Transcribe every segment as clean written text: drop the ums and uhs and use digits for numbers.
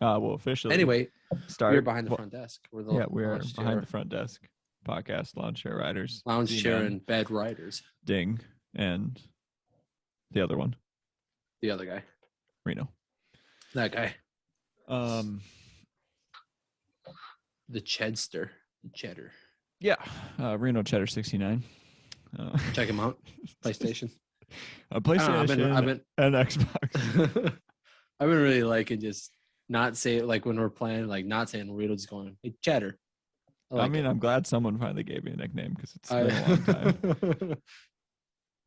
We'll officially Anyway, start. we're behind the front desk. We're the we're lounge behind chair, the front desk podcast, lawn chair riders, lounge chair, Z-Man, and bed riders. Ding, and the other one, The other guy, Reno. that guy, the Cheddar. Yeah, Reno Cheddar 69. Check him out. PlayStation. PlayStation I've been and Xbox. I've been really liking just not say like when we're playing, like not saying Reno, just going, hey, Cheddar. I mean, I'm glad someone finally gave me a nickname because it's been a long time.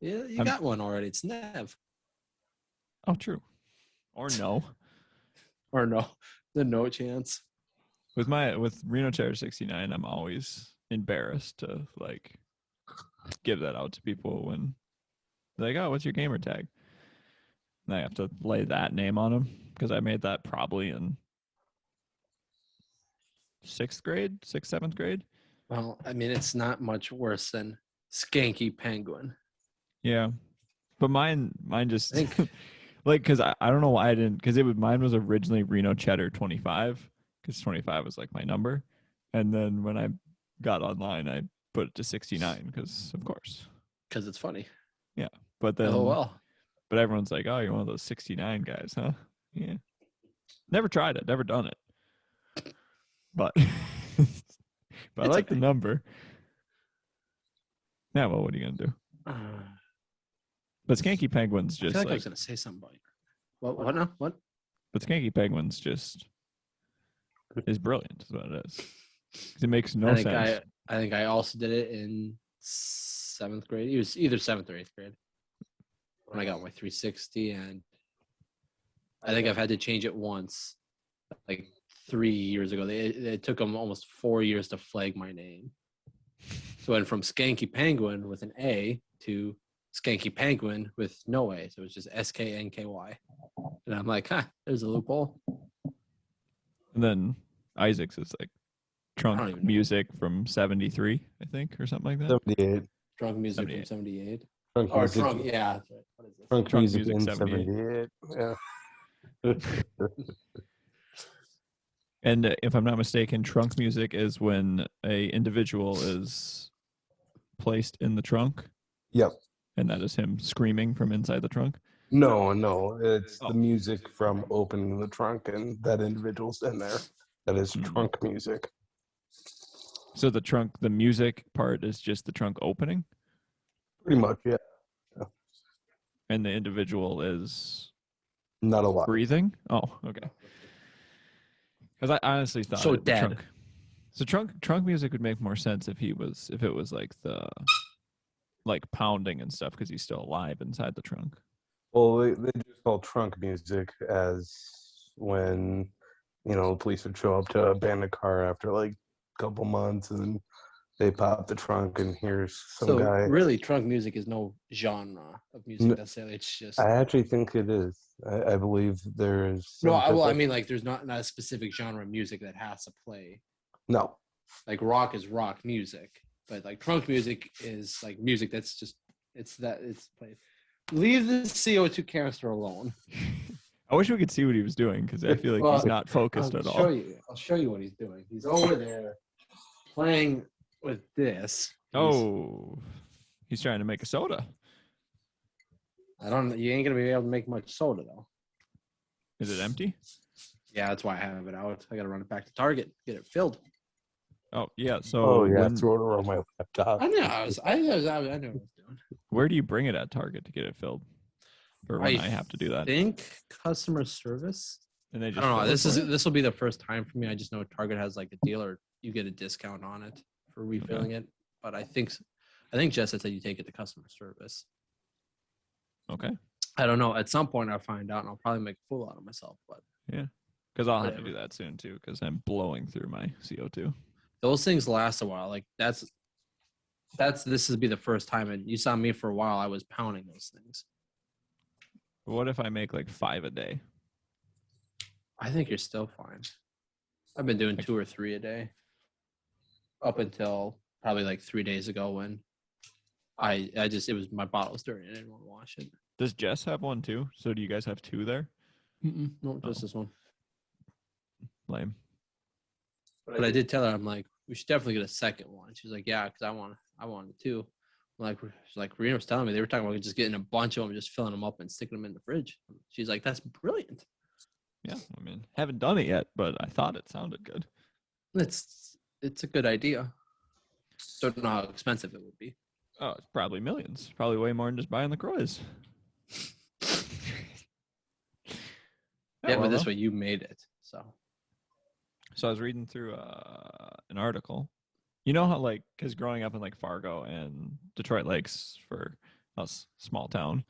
Yeah, you got one already. It's Nev. Oh, true. Or no. Or no. The no chance. With Reno Cheddar 69, I'm always embarrassed to like give that out to people when they're like, oh, what's your gamer tag? And I have to lay that name on them because I made that probably in 6th, 7th grade. Well, I mean, it's not much worse than Skanky Penguin. Yeah. But mine just like, because I don't know why I didn't, because mine was originally Reno Cheddar 25 because 25 was like my number. And then when I got online, I put it to 69 because, of course. Because it's funny. Yeah. But then, LOL. But everyone's like, oh, you're one of those 69 guys, huh? Yeah. Never tried it. Never done it. But I like the number. Yeah, well, what are you going to do? But Skanky Penguin's just I feel like I was going to say something about you. What now? What? But Skanky Penguin's just is brilliant, is what it is. It makes no sense. I think I also did it in 7th grade. It was either 7th or 8th grade when I got my 360, and I think I've had to change it once, like 3 years ago. It took them almost 4 years to flag my name. So I went from Skanky Penguin with an A to Skanky Penguin with no A. So it was just SKNKY. And I'm like, there's a loophole. And then Isaac's is like Trunk Music from 73, I think, or something like that. 78. Trunk Music from 78. Trunk, yeah. That's right. What is this? Trunk Music in 78. Yeah. And if I'm not mistaken, trunk music is when a individual is placed in the trunk. Yep. And that is him screaming from inside the trunk. No, it's the music from opening the trunk and that individual's in there. That is trunk music. So the music part is just the trunk opening? Pretty much, yeah. And the individual is not a lot breathing? Oh, okay. Because I honestly thought so dead. Trunk music would make more sense if it was like the pounding and stuff because he's still alive inside the trunk. Well, they just call trunk music as when the police would show up to abandon a car after like a couple months and they pop the trunk and here's some guy. Really, trunk music is no genre of music necessarily. It's just. I actually think it is. I believe there is. No, I mean, like, there's not a specific genre of music that has to play. No. Like, rock is rock music, but like trunk music is like music that's just it's played. Leave the CO2 canister alone. I wish we could see what he was doing because I feel like he's not focused at all. I'll show you what he's doing. He's over there playing with this. He's trying to make a soda. You ain't gonna be able to make much soda though. Is it empty? Yeah, that's why I have it out. I gotta run it back to Target, get it filled. Oh yeah, so throw it around my laptop. I knew what I was doing. Where do you bring it at Target to get it filled? Or when I have to do that? I think customer service. And they just I don't know. This will be the first time for me. I just know Target has like a deal or you get a discount on it for refilling it. But I think Jess said you take it to customer service. Okay. I don't know. At some point I'll find out and I'll probably make a fool out of myself. But yeah, because I'll have to do that soon too because I'm blowing through my CO2. Those things last a while. Like this will be the first time. And you saw me for a while. I was pounding those things. What if I make like 5 a day? I think you're still fine. I've been doing 2 or 3 a day up until probably like 3 days ago when my bottle was dirty. I didn't want to wash it. Does Jess have one too? So do you guys have 2 there? No, just this one. Lame. But I did tell her, I'm like, we should definitely get a second one. She's like, yeah, because I want it too. She's like, Reno was telling me they were talking about just getting a bunch of them, just filling them up and sticking them in the fridge. She's like, that's brilliant. Yeah, I mean, haven't done it yet, but I thought it sounded good. It's a good idea. Don't know how expensive it would be. Oh, it's probably millions. Probably way more than just buying the Croix. Yeah, but this way you made it. So I was reading through an article. You know how, like, because growing up in like Fargo and Detroit Lakes, for us, small town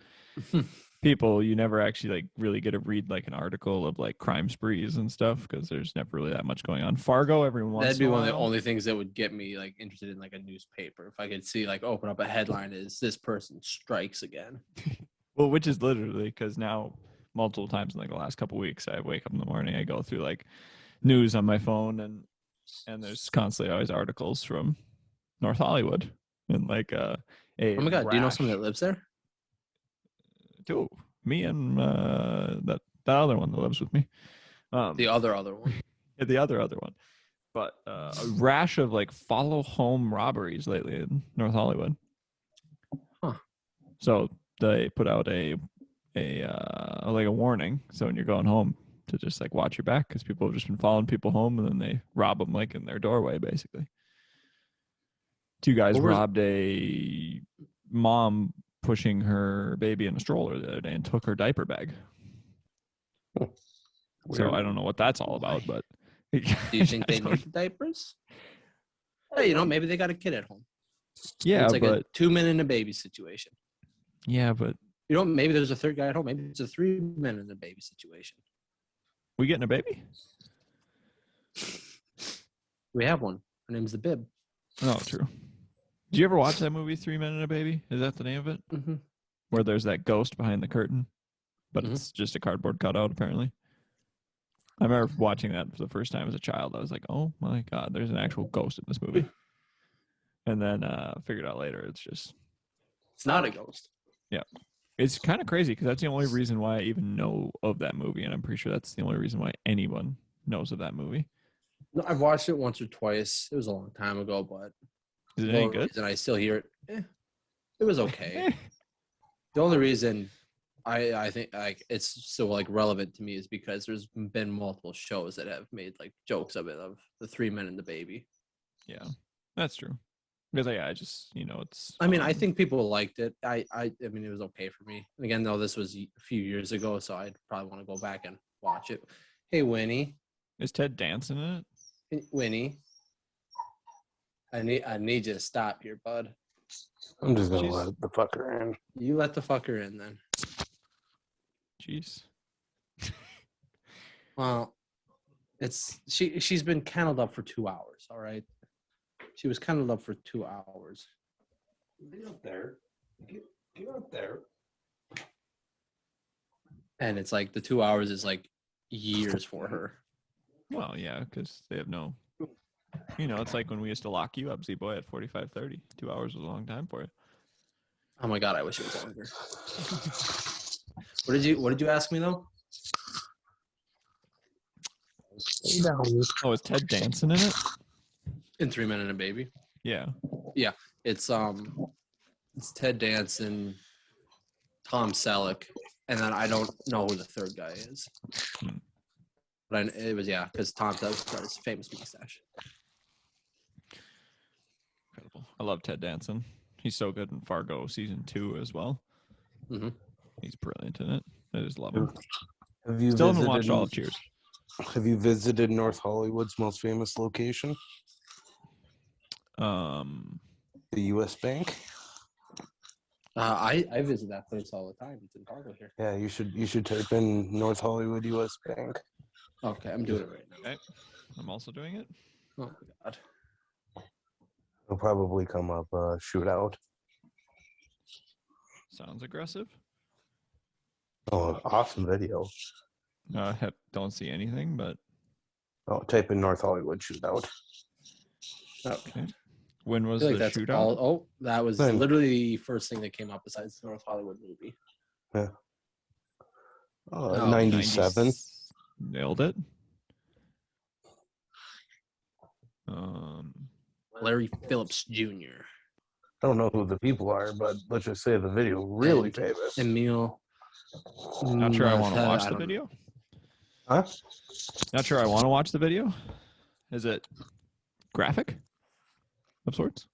people, you never actually like really get to read like an article of like crime sprees and stuff because there's never really that much going on. Fargo, every once that'd be in a one of the while. only things that would get me like interested in like a newspaper. If I could see like open up a headline is this person strikes again. Well, which is literally because now multiple times in like the last couple of weeks, I wake up in the morning, I go through like news on my phone, and there's constantly always articles from North Hollywood and like a Oh my god, do you know rash. someone that lives there? Too. Me and that other one that lives with me. The other one. Yeah, the other one. But a rash of like follow home robberies lately in North Hollywood. Huh. So they put out a warning. So when you're going home, to just like watch your back, because people have just been following people home and then they rob them like in their doorway, basically. Two guys robbed a mom pushing her baby in a stroller the other day and took her diaper bag. So I don't know what that's all about, but do you think they need the diapers? Hey, you know, maybe they got a kid at home. Yeah, it's like but a 2 men and a baby situation. Yeah, but you know, maybe there's a third guy at home. Maybe it's a 3 men and a baby situation. We getting a baby? We have one. Her name's the Bib. Oh, true. Did you ever watch that movie, 3 Men and a Baby? Is that the name of it? Mm-hmm. Where there's that ghost behind the curtain, but it's just a cardboard cutout, apparently. I remember watching that for the first time as a child. I was like, oh my God, there's an actual ghost in this movie. And then figured out later it's not a ghost. Yeah. It's kind of crazy because that's the only reason why I even know of that movie. And I'm pretty sure that's the only reason why anyone knows of that movie. No, I've watched it once or twice. It was a long time ago, but is it any good? And I still hear it. It was okay. The only reason I think like it's still like relevant to me is because there's been multiple shows that have made like jokes of it, of the 3 Men and the baby. Yeah, that's true. Because I just, it's. I mean, I think people liked it. I mean, it was okay for me. And again, though, this was a few years ago, so I'd probably want to go back and watch it. Hey, Winnie. Is Ted Danson in it? Hey, Winnie. I need you to stop here, bud. I'm just gonna let the fucker in. You let the fucker in, then. Jeez. Well, she's been kenneled up for 2 hours. All right. She was kenneled up for 2 hours. Get up there. Get up there. And it's like the 2 hours is like years for her. Well, yeah, because they have no. It's like when we used to lock you up, Z-Boy, at 45:30. 2 hours was a long time for you. Oh my God, I wish it was longer. What did you ask me though? Oh, is Ted Danson in it? In 3 Men and a Baby. Yeah. Yeah. It's Ted Danson, Tom Selleck, and then I don't know who the third guy is. But it was, because Tom Selleck's got his famous mustache. Incredible. I love Ted Danson. He's so good in Fargo season 2 as well. Mm-hmm. He's brilliant in it. I just love him. Have you still haven't watched all of Cheers? Have you visited North Hollywood's most famous location? The U.S. Bank. I visit that place all the time. It's in Fargo here. Yeah, you should type in North Hollywood U.S. Bank. Okay, I'm doing it right now. Okay. I'm also doing it. Oh my God. It'll probably come up shootout. Sounds aggressive. Oh, awesome video. Don't see anything, but. Oh, type in North Hollywood shootout. Okay. When was the shootout? That was literally the first thing that came up besides the North Hollywood movie. Yeah. 97. Nailed it. Larry Phillips Jr. I don't know who the people are, but let's just say the video really And famous. Emil. Not sure I want to watch I the don't video. Huh? Not sure I want to watch the video. Is it graphic of sorts?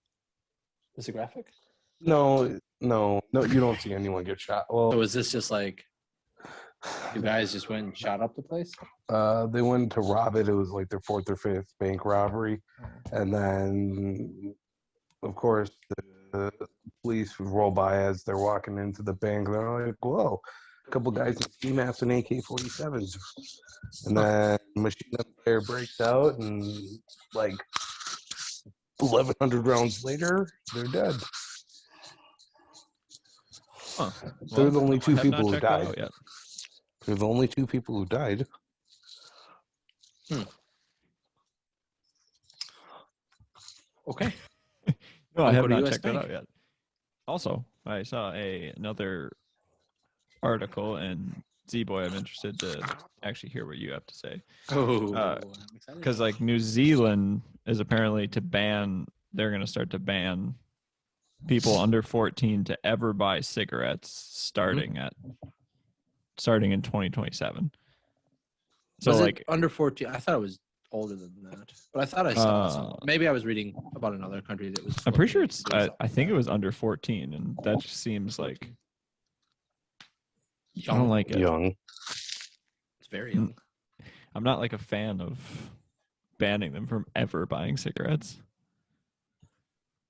Is it graphic? No, you don't see anyone get shot. Well, So is this just like you guys just went and shot up the place? they went to rob it. It was like their 4th or 5th bank robbery. And then, of course, the police roll by as they're walking into the bank. They're like, whoa, a couple guys in ski masks and AK-47s. And then machine gun fire breaks out, and like 1,100 rounds later, they're dead. Huh. They're the only I two have people not who checked that died. out yet. They're the only 2 people who died. Okay. No, I have Go to not US checked that Bank. out yet. Also, I saw another article, and Z-Boy, I'm interested to actually hear what you have to say. Oh, I'm excited. Because like New Zealand is apparently they're going to start to ban people under 14 to ever buy cigarettes starting in 2027. So was like it under 14? I thought it was older than that, but I thought I saw. Maybe I was reading about another country that was. I'm pretty sure looking it's. to do something I think it like was under 14, and that just seems like that. I don't like it. Young. It's very young. I'm not like a fan of banning them from ever buying cigarettes.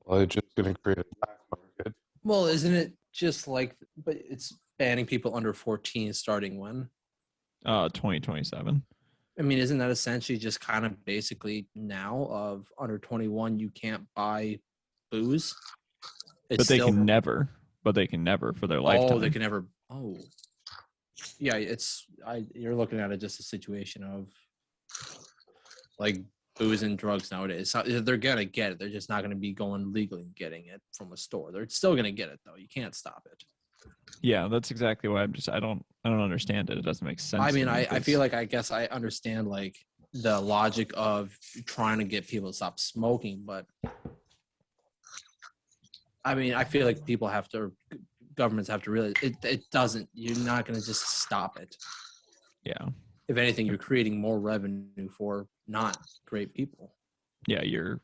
Well, it's just going to create a black market. Well, isn't it just like? But it's banning people under 14 starting when? 2027. I mean, isn't that essentially just kind of basically now of under 21 you can't buy booze? But they can never for their lifetime. Oh, they can never. Oh, yeah. You're looking at it just a situation of like booze and drugs nowadays. They're gonna get it. They're just not gonna be going legally and getting it from a store. They're still gonna get it though. You can't stop it. Yeah, that's exactly why I don't understand it. It doesn't make sense. I mean, to me, I feel like I guess I understand like the logic of trying to get people to stop smoking, but I mean, I feel like governments have to realize it doesn't. You're not going to just stop it. Yeah. If anything, you're creating more revenue for not great people. Yeah, you're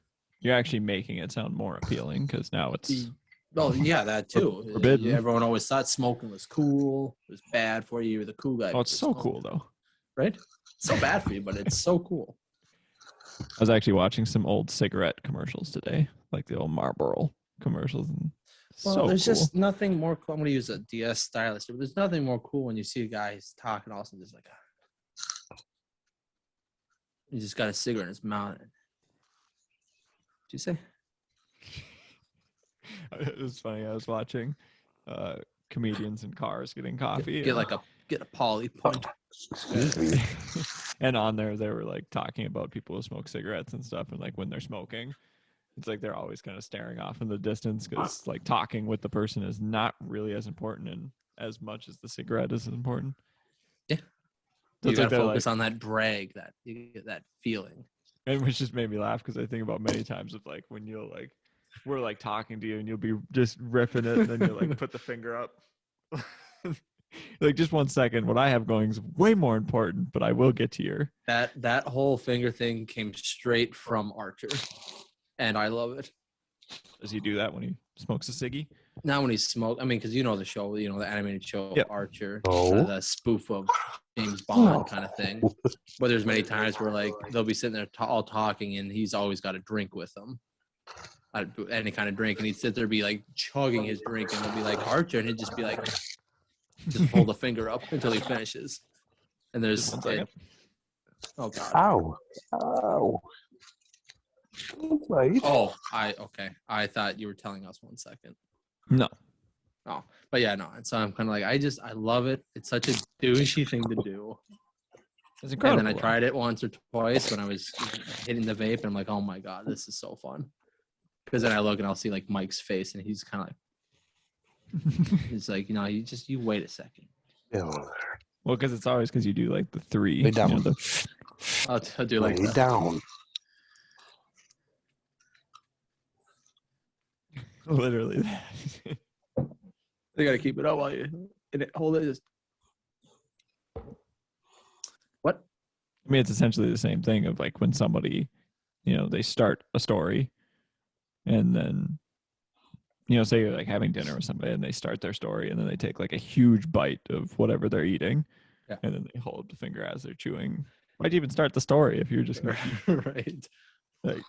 actually making it sound more appealing because now it's. Well, yeah, that too. Forbidden. Everyone always thought smoking was cool. It was bad for you. You're the cool guy. Oh, it's so cool though. Right? It's so bad for you, but it's so cool. I was actually watching some old cigarette commercials today, like the old Marlboro commercials, and Well, there's cool. just nothing more cool. I'm going to use a DS stylist, but there's nothing more cool when you see a guy talking all of a sudden just like, he just got a cigarette in his mouth. What'd you say? It was funny. I was watching comedians in cars getting coffee. Get a poly point. Excuse me. And on there, they were like talking about people who smoke cigarettes and stuff, and like when they're smoking, it's like they're always kind of staring off in the distance because like talking with the person is not really as important and as much as the cigarette is important. Yeah. So You got to like focus on that drag, that you get that feeling. And which just made me laugh because I think about many times of like when you'll like we're like talking to you and you'll be just ripping it and then you'll like put the finger up. Like just 1 second. What I have going is way more important, but I will get to your That whole finger thing came straight from Archer, and I love it. Does he do that when he smokes a ciggy? Not when he smoked. I mean, because you know the show, the animated show Yep. Archer, Oh. kind of the spoof of James Bond kind of thing. But there's many times where like they'll be sitting there all talking, and he's always got a drink with him, any kind of drink, and he'd sit there be like chugging his drink, and they'll be like Archer, and he'd just be like, just hold the finger up until he finishes. And there's Just 1 second. oh god. Ow. Ow. Right. Oh, I thought you were telling us 1 second. No. Oh, but yeah, no. And so I'm kind of like, I love it. It's such a douchey thing to do. It's incredible. And then I tried it once or twice when I was hitting the vape, and I'm like, oh my god, this is so fun. Because then I look and I'll see like Mike's face, and he's kind of like, he's like, you wait a second. Yeah. Well, because it's always because you do like the three. Lay down. You know, I'll do like Lay that. down. Literally that. They gotta keep it up while you hold it. What? I mean, it's essentially the same thing of like when somebody, they start a story and then, say you're like having dinner with somebody and they start their story and then they take like a huge bite of whatever they're eating. Yeah. And then they hold the finger as they're chewing. Why'd you even start the story if you're just going to Right. like,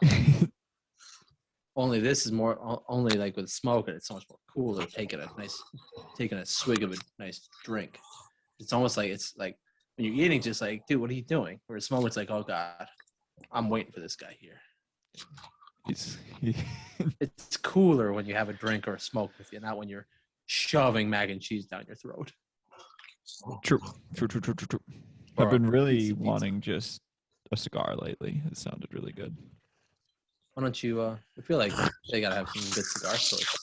Only this is more only like with smoke, and it's so much more cooler taking a swig of a nice drink. It's almost like it's like when you're eating, just like, dude, what are you doing? Where smoke, it's like, oh god, I'm waiting for this guy here. It's cooler when you have a drink or a smoke with you, not when you're shoving mac and cheese down your throat. True. I've been really wanting just a cigar lately. It sounded really good. Why don't you? I feel like they gotta have some good cigar stores.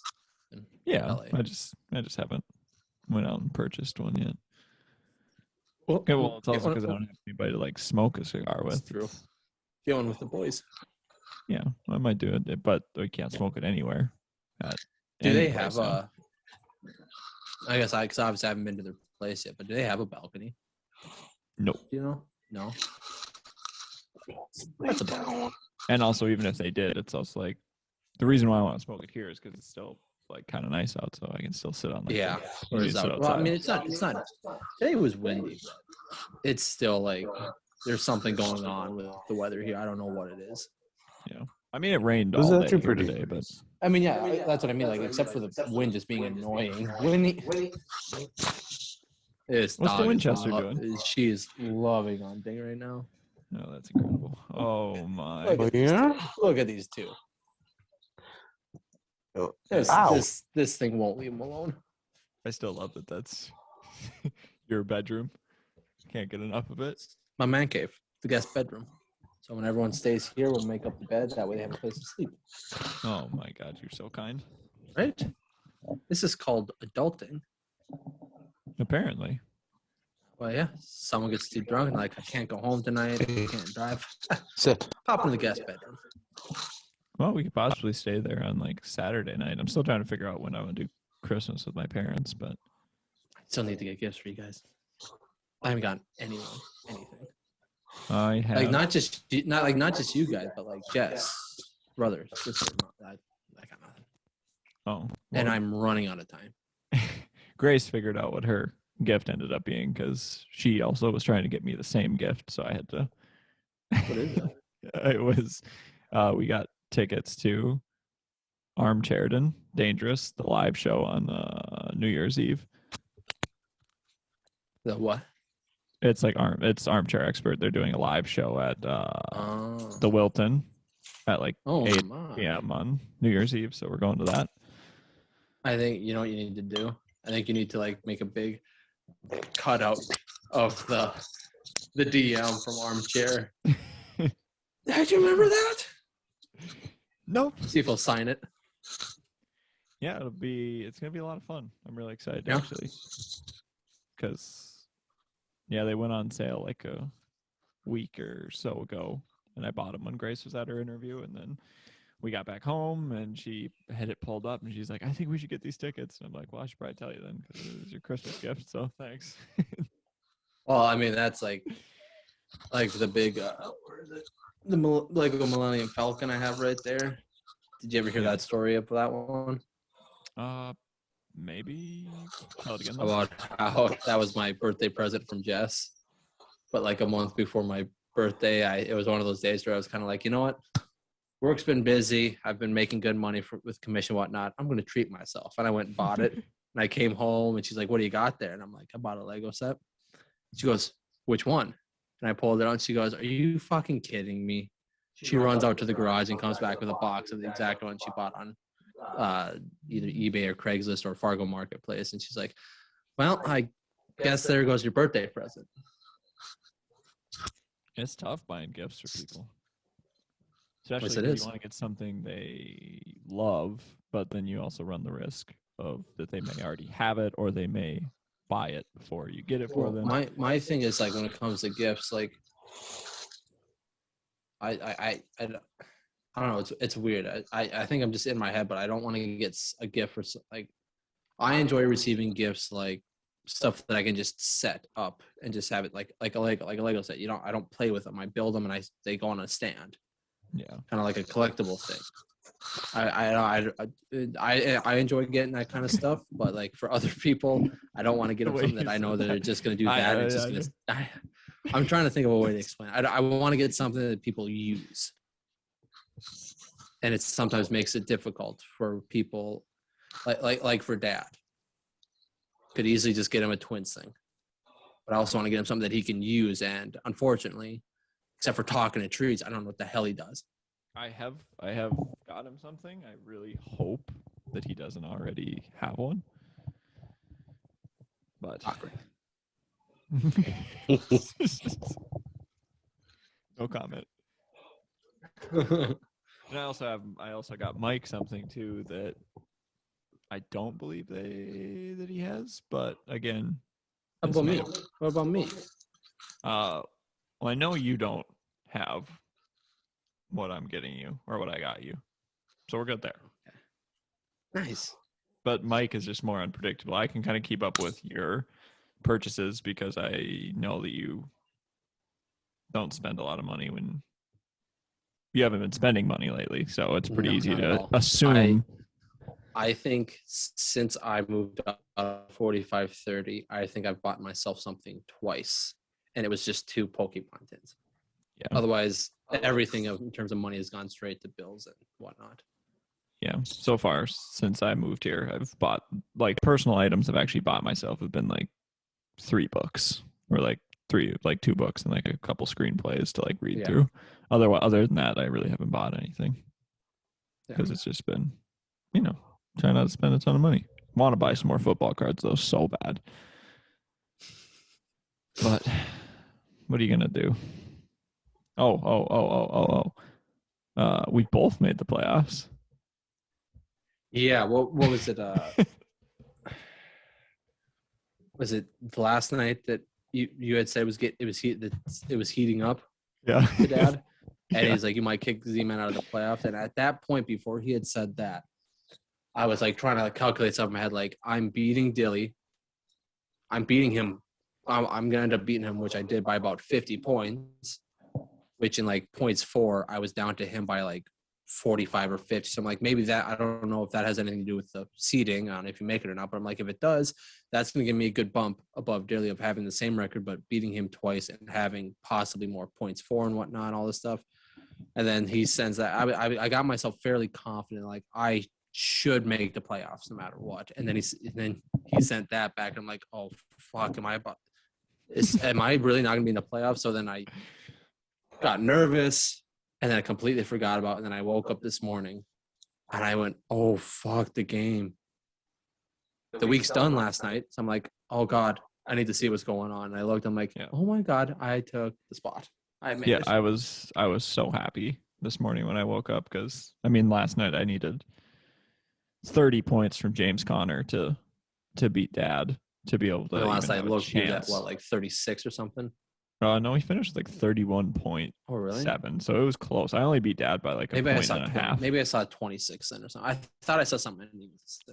Yeah, LA. I just haven't went out and purchased one yet. Well, Okay, well, it's also because I don't have anybody to like smoke a cigar with. True. Get one with the boys. Yeah, I might do it, but we can't smoke it anywhere. Do they have a? I guess because obviously I haven't been to their place yet, but do they have a balcony? Nope. Do you know? No. That's a bummer. And also, even if they did, it's also like the reason why I want to smoke it here is because it's still like kind of nice out, so I can still sit on. Like, yeah. Or is that, well, I mean, it's not. Today was windy, but it's still like there's something going on with the weather here. I don't know what it is. Yeah. I mean, it rained all day here today, but I mean, yeah, that's what I mean. Like, except for the wind just being annoying. Windy. What's the Winchester doing? She is loving on Ding right now. No, that's incredible. Oh my! Look at these two. This thing won't leave him alone. I still love that. That's your bedroom. Can't get enough of it. My man cave, the guest bedroom. So when everyone stays here, we'll make up the bed. That way they have a place to sleep. Oh my God, you're so kind. Right? This is called adulting. Apparently. Well, yeah. Someone gets too drunk and like, I can't go home tonight. I can't drive. Sit. Pop in the guest bedroom. Well, we could possibly stay there on like Saturday night. I'm still trying to figure out when I want to do Christmas with my parents, but I still need to get gifts for you guys. I haven't gotten anyone anything. I have like not just you guys, but like Jess, brother, sister. I got nothing. Oh, well, and I'm running out of time. Grace figured out what her gift ended up being because she also was trying to get me the same gift, so I had to. What is it? It was we got tickets to Armchairden Dangerous, the live show on New Year's Eve. The what? It's like Armchair Expert. They're doing a live show at the Wilton at like 8 p.m. on New Year's Eve. So we're going to that. I think you know what you need to do. I think you need to like make a big cutout of the DM from Armchair. Did you remember that? Nope. See if he'll sign it. Yeah, it's gonna be a lot of fun. I'm really excited actually, because they went on sale like a week or so ago, and I bought them when Grace was at her interview, and then we got back home and she had it pulled up and she's like, I think we should get these tickets. And I'm like, well, I should probably tell you then because it was your Christmas gift, so thanks. Well, I mean, that's like the big where is it? The Lego Millennium Falcon I have right there. Did you ever hear that story of that one? Maybe tell it again. About how that was my birthday present from Jess, but like a month before my birthday, it was one of those days where I was kind of like, you know what, work's been busy. I've been making good money with commission and whatnot. I'm going to treat myself, and I went and bought it. And I came home, and she's like, "What do you got there?" And I'm like, "I bought a Lego set." She goes, "Which one?" And I pulled it out, and she goes, "Are you fucking kidding me?" She runs out to the garage and comes back with a box of the exact one she bought on either eBay or Craigslist or Fargo Marketplace. And she's like, well, I guess there goes your birthday present. It's tough buying gifts for people. Especially if you want to get something they love, but then you also run the risk of that they may already have it or they may buy it before you get it for them. My thing is like when it comes to gifts, like I I don't know. It's weird. I think I'm just in my head, but I don't want to get a gift for like. I enjoy receiving gifts like stuff that I can just set up and just have it like a Lego set. I don't play with them. I build them and they go on a stand. Yeah. Kind of like a collectible thing. I enjoy getting that kind of stuff, but like for other people, I don't want to get them something that I know that they're just going to do that. And it's just going to. I'm trying to think of a way to explain. I want to get something that people use, and it sometimes makes it difficult for people, like for Dad. Could easily just get him a Twins thing, but I also want to get him something that he can use. And unfortunately, except for talking to trees, I don't know what the hell he does. I have got him something. I really hope that he doesn't already have one. But no comment. And I also got Mike something too that I don't believe that he has, but again. What about me? Well, I know you don't have what I'm getting you or what I got you. So we're good there. Okay. Nice. But Mike is just more unpredictable. I can kind of keep up with your purchases because I know that you don't spend a lot of money when you haven't been spending money lately. So it's pretty easy to assume. I think since I moved up 45-30, I think I've bought myself something twice. And it was just 2 Pokemon tins. Yeah. Otherwise, everything in terms of money has gone straight to bills and whatnot. Yeah. So far, since I moved here, I've bought like personal items I've actually bought myself have been like 3 books or like 2 books and like a couple screenplays to like read through. Other than that, I really haven't bought anything because it's just been, trying not to spend a ton of money. Want to buy some more football cards though, so bad. But what are you gonna do? Oh. We both made the playoffs. Yeah, what was it? Was it the last night that you had said it was heating up? Yeah, to Dad, and he's like, you might kick Z-Man out of the playoffs. And at that point, before he had said that, I was like trying to like calculate stuff in my head. Like, I'm beating Dilly. I'm beating him. I'm gonna end up beating him, which I did by about 50 points. Which in like points 4, I was down to him by like 45 or 50. So I'm like, maybe that, I don't know if that has anything to do with the seeding on if you make it or not. But I'm like, if it does, that's going to give me a good bump above Dilly of having the same record, but beating him twice and having possibly more points 4 and whatnot, all this stuff. And then he sends that. I got myself fairly confident, like I should make the playoffs no matter what. And then he sent that back. I'm like, oh fuck, am I really not going to be in the playoffs? So then I got nervous and then I completely forgot about it. And then I woke up this morning and I went, oh, fuck the game. The week's done last night. So I'm like, oh, God, I need to see what's going on. And I looked, I'm like, oh, my God, I took the spot. I made it. I was so happy this morning when I woke up because, last night I needed 30 points from James Conner to beat Dad to be able to. And last night, looked at like 36 or something? No, he finished with like 31.7. Oh, really? So it was close. I only beat Dad by like a point and a half. Maybe I saw 26 then or something. I thought I saw something.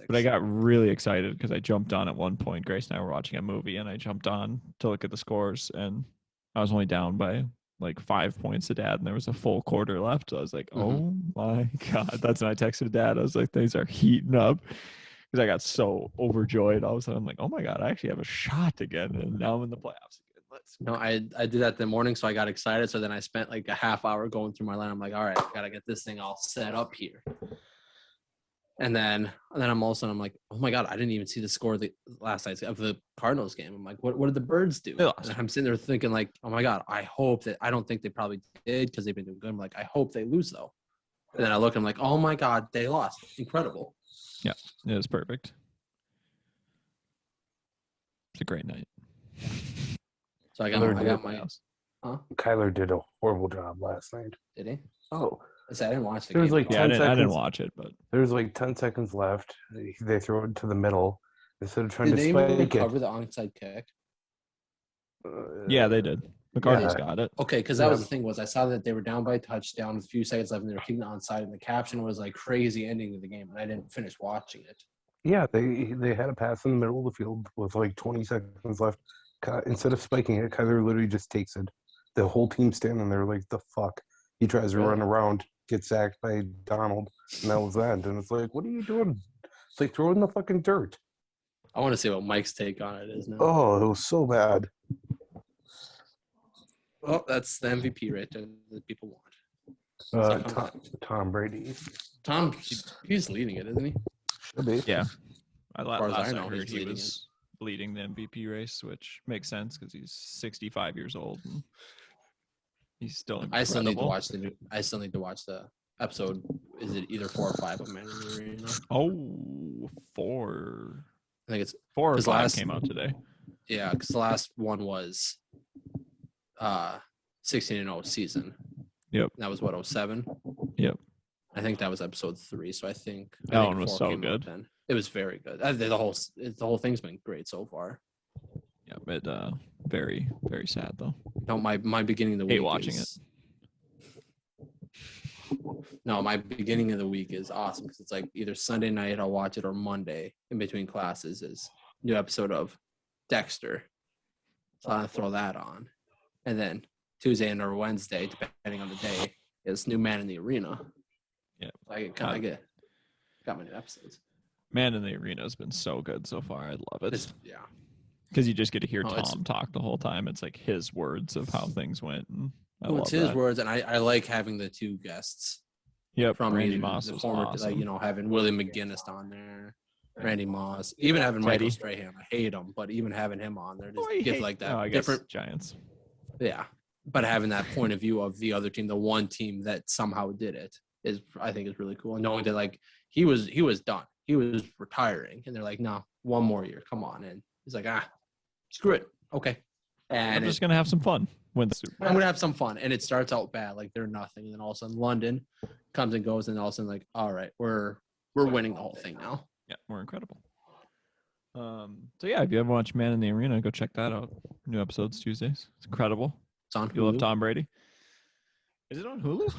But I got really excited because I jumped on at one point. Grace and I were watching a movie, and I jumped on to look at the scores, and I was only down by like 5 points to Dad, and there was a full quarter left. So I was like, oh my God. That's when I texted Dad. I was like, things are heating up. Because I got so overjoyed. All of a sudden, I'm like, oh my God, I actually have a shot again. And now I'm in the playoffs. No, I did that in the morning, so I got excited. So then I spent like a half hour going through my line. I'm like, all right, I gotta get this thing all set up here. And then I'm like, oh my God, I didn't even see the score of the last night of the Cardinals game. I'm like, what did the Birds do? And I'm sitting there thinking like, oh my God, I don't think they probably did because they've been doing good. I'm like, I hope they lose though. And then I look, I'm like, oh my God, they lost. Incredible. Yeah, it was perfect. It's a great night. So I got my house. Huh? Kyler did a horrible job last night. Did he? Oh. I didn't watch the game. Was like 10 seconds. I didn't watch it, but there was like 10 seconds left. They throw it to the middle instead of trying to spike it. Did they even cover it. the onside kick? Yeah, they did. The Cardinals Yeah. got it. Okay, because that was the thing was I saw that they were down by a touchdown, a few seconds left, and they were kicking onside, and the caption was like crazy ending of the game, and I didn't finish watching it. Yeah, they had a pass in the middle of the field with like 20 seconds left. Instead of spiking it, Kyler literally just takes it. The whole team standing there like, the fuck? He tries to run around, gets sacked by Donald, and that was that. And it's like, what are you doing? It's like throwing the fucking dirt. I want to see what Mike's take on it is now. Oh, it was so bad. Oh, that's the MVP right there that people want. Tom Brady. Tom, he's leading it, isn't he? Should be. Yeah. far as Last I know, I heard he's he leading was leading the MVP race, which makes sense because he's 65 years old. And he's still incredible. I still need to watch the episode. Is it either 4 or 5 of Man in the Arena? Oh, 4. I think it's 4 or 'cause 5 last- came out today. yeah, because the last one was 16-0 season. Yep. That was what 07. Yep. I think that was episode 3. So I think That one was 4 so came out good. then. It was very good. The whole thing's been great so far. Yeah, but very, very sad though. No, my beginning of the Hate week watching is, No, my beginning of the week is awesome because it's like either Sunday night I'll watch it or Monday in between classes is new episode of Dexter. So I'll throw that on. And then Tuesday and or Wednesday, depending on the day, is new Man in the Arena. Yeah. I got my new episodes. Man in the Arena has been so good so far. I love it. Yeah. Because you just get to hear Oh, Tom talk the whole time. It's like his words of how things went. And I love It's his that. words, and I like having the 2 guests Yep. from Randy either Moss the was former, awesome. like, having Willie McGinnis on there, Randy Moss, even having Michael Teddy. Strahan. I hate him, but even having him on there just Oh, I gives hate- like that oh, I guess different. Giants. Yeah, but having that point of view of the other team, the one team that somehow did it, I think is really cool. And knowing that like he was done, he was retiring, and they're like, no, one more year, come on, and he's like, screw it, okay. And I'm just gonna have some fun. Win the Super Bowl. I'm gonna have some fun, and it starts out bad, like they're nothing, and then all of a sudden London comes and goes, and all of a sudden like, all right, we're winning the whole thing now. Yeah, we're incredible. So yeah, if you ever watch Man in the Arena, go check that out. New episodes Tuesdays. It's incredible. It's on You love Hulu. Tom Brady. Is it on Hulu?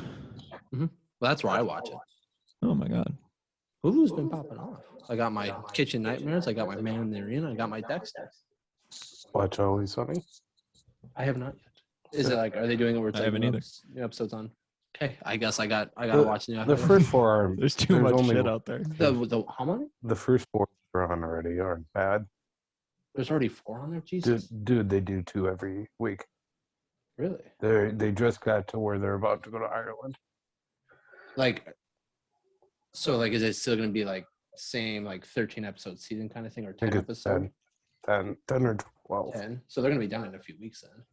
Well, that's where I watch it. Oh my god. Hulu's been popping off. I got my Kitchen Nightmares. I got my Man in the Arena. I got my Dexter. Watch Always Sunny. I have not yet. Is it like? Are they doing it where it's I like haven't either. new episodes on? Okay, I guess I gotta watch new. The first 4 are There's too There's much only- shit out there. the how many? the first 4 are on already aren't bad. There's already 4 on there. Jesus, Dude, they do 2 every week. really? They just got to where they're about to go to Ireland. Like, so like, is it still gonna be like same like 13 episode season kind of thing, or I 10 think it's episodes? 10 or 12. 10. So they're gonna be done in a few weeks then.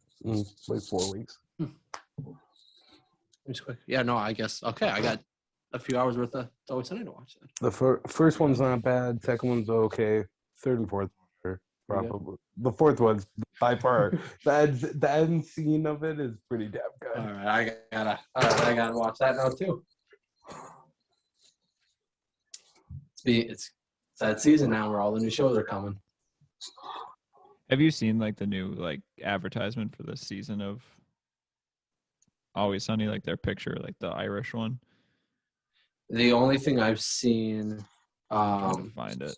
Like 4 weeks. Just quick. Yeah, no, I guess. Okay, I got a few hours worth of It's Always Sunny to watch then. The first one's not bad. Second one's okay. Third and fourth are probably. The fourth one's by far. the end scene of it is pretty damn good. All right, I gotta watch that now too. It's that season now where all the new shows are coming. Have you seen like the new like advertisement for this season of Always Sunny, like their picture, like the Irish one? The only thing I've seen Trying to find it.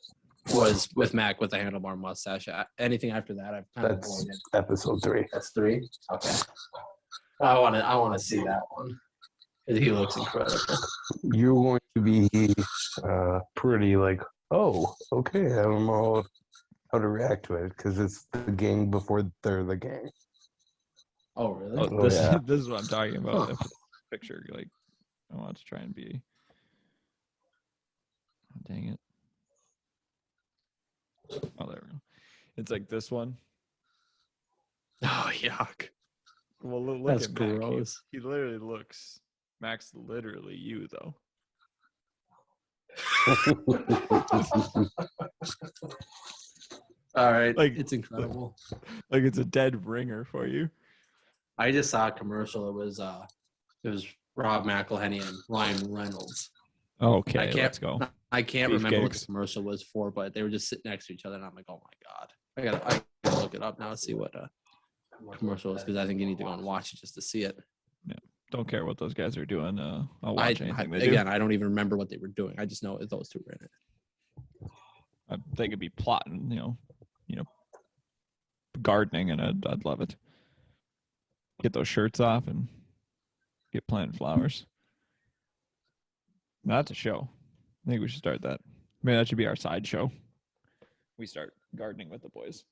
was with Mac with the handlebar mustache. Anything after that, I've kind of That's avoided. episode 3. That's 3. Okay. I want to see that one. He looks incredible. You're going to be pretty like, oh, okay. I don't know how to react to it because it's the gang before they're the gang. Oh, really? Oh, this, yeah. this is what I'm talking about. Huh. The picture, like, I want to try and be. Oh, dang it. Oh, there we go. It's like this one. Oh, yuck. Well, look That's at Mac. gross. He literally looks. Mac's literally you, though. All right. Like- It's incredible. Like it's a dead ringer for you. I just saw a commercial. It was Rob McElhenney and Ryan Reynolds. Okay, I can't- let's go. I can't remember what the Beefcakes. commercial was for, but they were just sitting next to each other, and I'm like, oh my god, I gotta look it up now to see what. commercials because I think you need to go and watch it just to see it. Don't care what those guys are doing. I'll watch anything they do. Again, I don't even remember what they were doing. I just know those two were in it. They could be plotting, gardening, and I'd love it. Get those shirts off and get planting flowers. That's a show. I think we should start that. Maybe that should be our side show. We start gardening with the boys.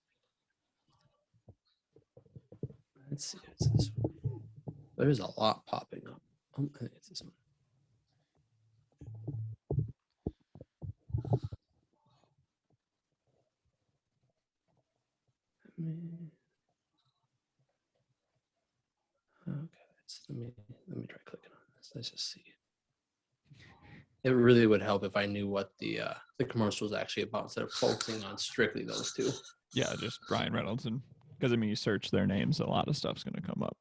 Let's see. It's this one. There's a lot popping up. I think it's this one. Okay, let me try clicking on this. Let's just see. It really would help if I knew what the commercial was actually about instead of focusing on strictly those two. Yeah, just Ryan Reynolds, and because you search their names, a lot of stuff's gonna come up.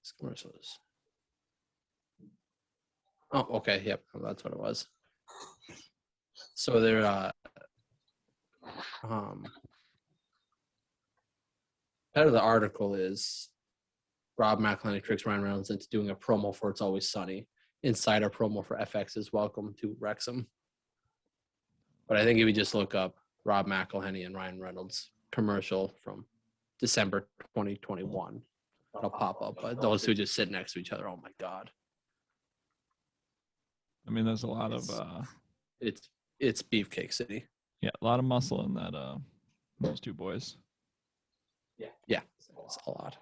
This commercial is. Oh, okay. Yep, that's what it was. So they're part of the article is Rob McElhenney tricks Ryan Reynolds into doing a promo for It's Always Sunny. Insider promo for FX's Welcome to Wrexham. But I think if you just look up Rob McElhenney and Ryan Reynolds commercial from December 2021, it'll pop up. But those two just sit next to each other. Oh my God. I mean, there's a lot of it's Beefcake City. Yeah, a lot of muscle in that those two boys. Yeah, it's a lot.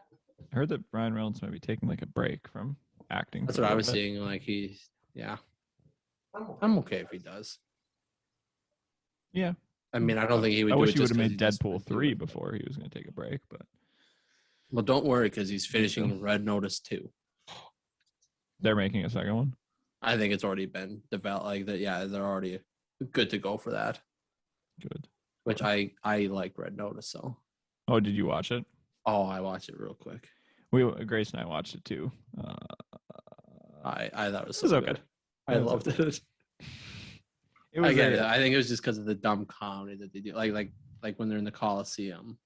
I heard that Ryan Reynolds might be taking like a break from acting. That's what I was seeing. Like I'm okay if he does. Yeah. I mean, I don't think he would. I do wish it he would just have made 'cause Deadpool 3 before he was going to take a break, but. Well, don't worry because he's finishing Red Notice 2. They're making a second one. I think it's already been developed. Like that, yeah, they're already good to go for that. Good. Which I like Red Notice. So. Oh, did you watch it? Oh, I watched it real quick. Grace and I watched it too. I thought it was okay. Good. I loved it. I get it. I think it was just because of the dumb comedy that they do. Like when they're in the Coliseum.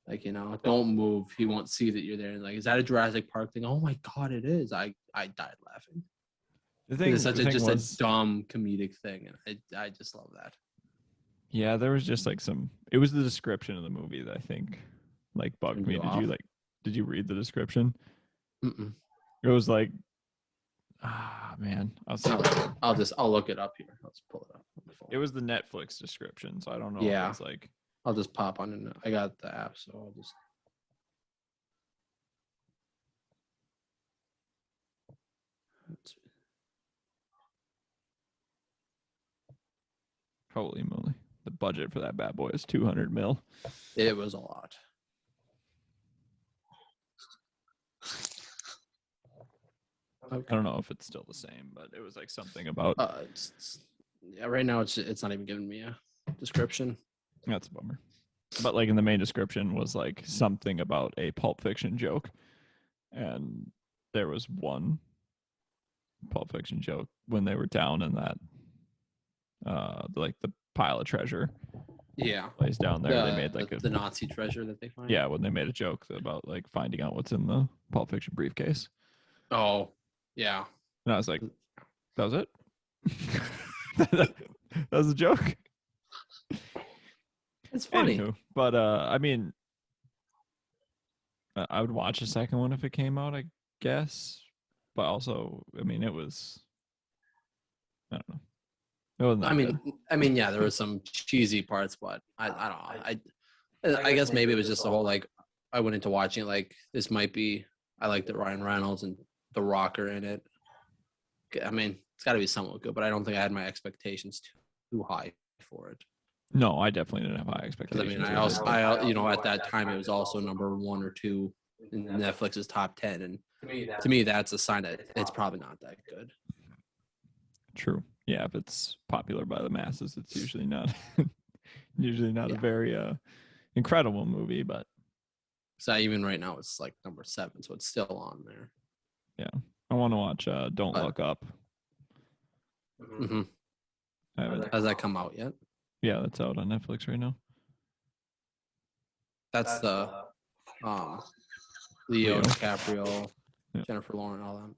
Like, don't move. He won't see that you're there. And like, is that a Jurassic Park thing? Oh my God, it is. I died laughing. It's such a dumb comedic thing, and I just love that. Yeah, there was just like it was the description of the movie that I think like bugged me. Did you read the description? Mm-mm. It was like, man, I'll look it up here. I'll just pull it up on the phone. It was the Netflix description, so I don't know. Yeah, if it's like I'll just pop on it. I got the app, so I'll just. Holy moly! The budget for that bad boy is $200 million. It was a lot. Okay. I don't know if it's still the same, but it was like something about. Right now it's not even giving me a description. That's a bummer. But like in the main description was like something about a Pulp Fiction joke, and there was one Pulp Fiction joke when they were down in that, like the pile of treasure. Yeah, place down there. They made like the Nazi treasure that they find. Yeah, when they made a joke about like finding out what's in the Pulp Fiction briefcase. Oh, yeah. And I was like, that was it? That was a joke? It's funny. Anywho, but I mean, I would watch a second one if it came out, I guess. But also, I mean, it was, I don't know. It wasn't that good. I mean, yeah, there were some cheesy parts, but I don't know. I guess maybe it was just the whole, like, I went into watching it like, this might be, I like that Ryan Reynolds and The Rock are in it. I mean, it's got to be somewhat good, but I don't think I had my expectations too high for it. No, I definitely didn't have high expectations. I mean, I at that time, it was also number 1 or 2 in Netflix's top 10. And to me, that's a sign that it's probably not that good. True. Yeah, if it's popular by the masses, it's usually not a very incredible movie. But so even right now, it's like number 7, so it's still on there. Yeah, I want to watch Don't Look Up. Mm-hmm. Has that come out yet? Yeah, that's out on Netflix right now. That's the Leo DiCaprio, Yeah. Jennifer Lawrence, all that.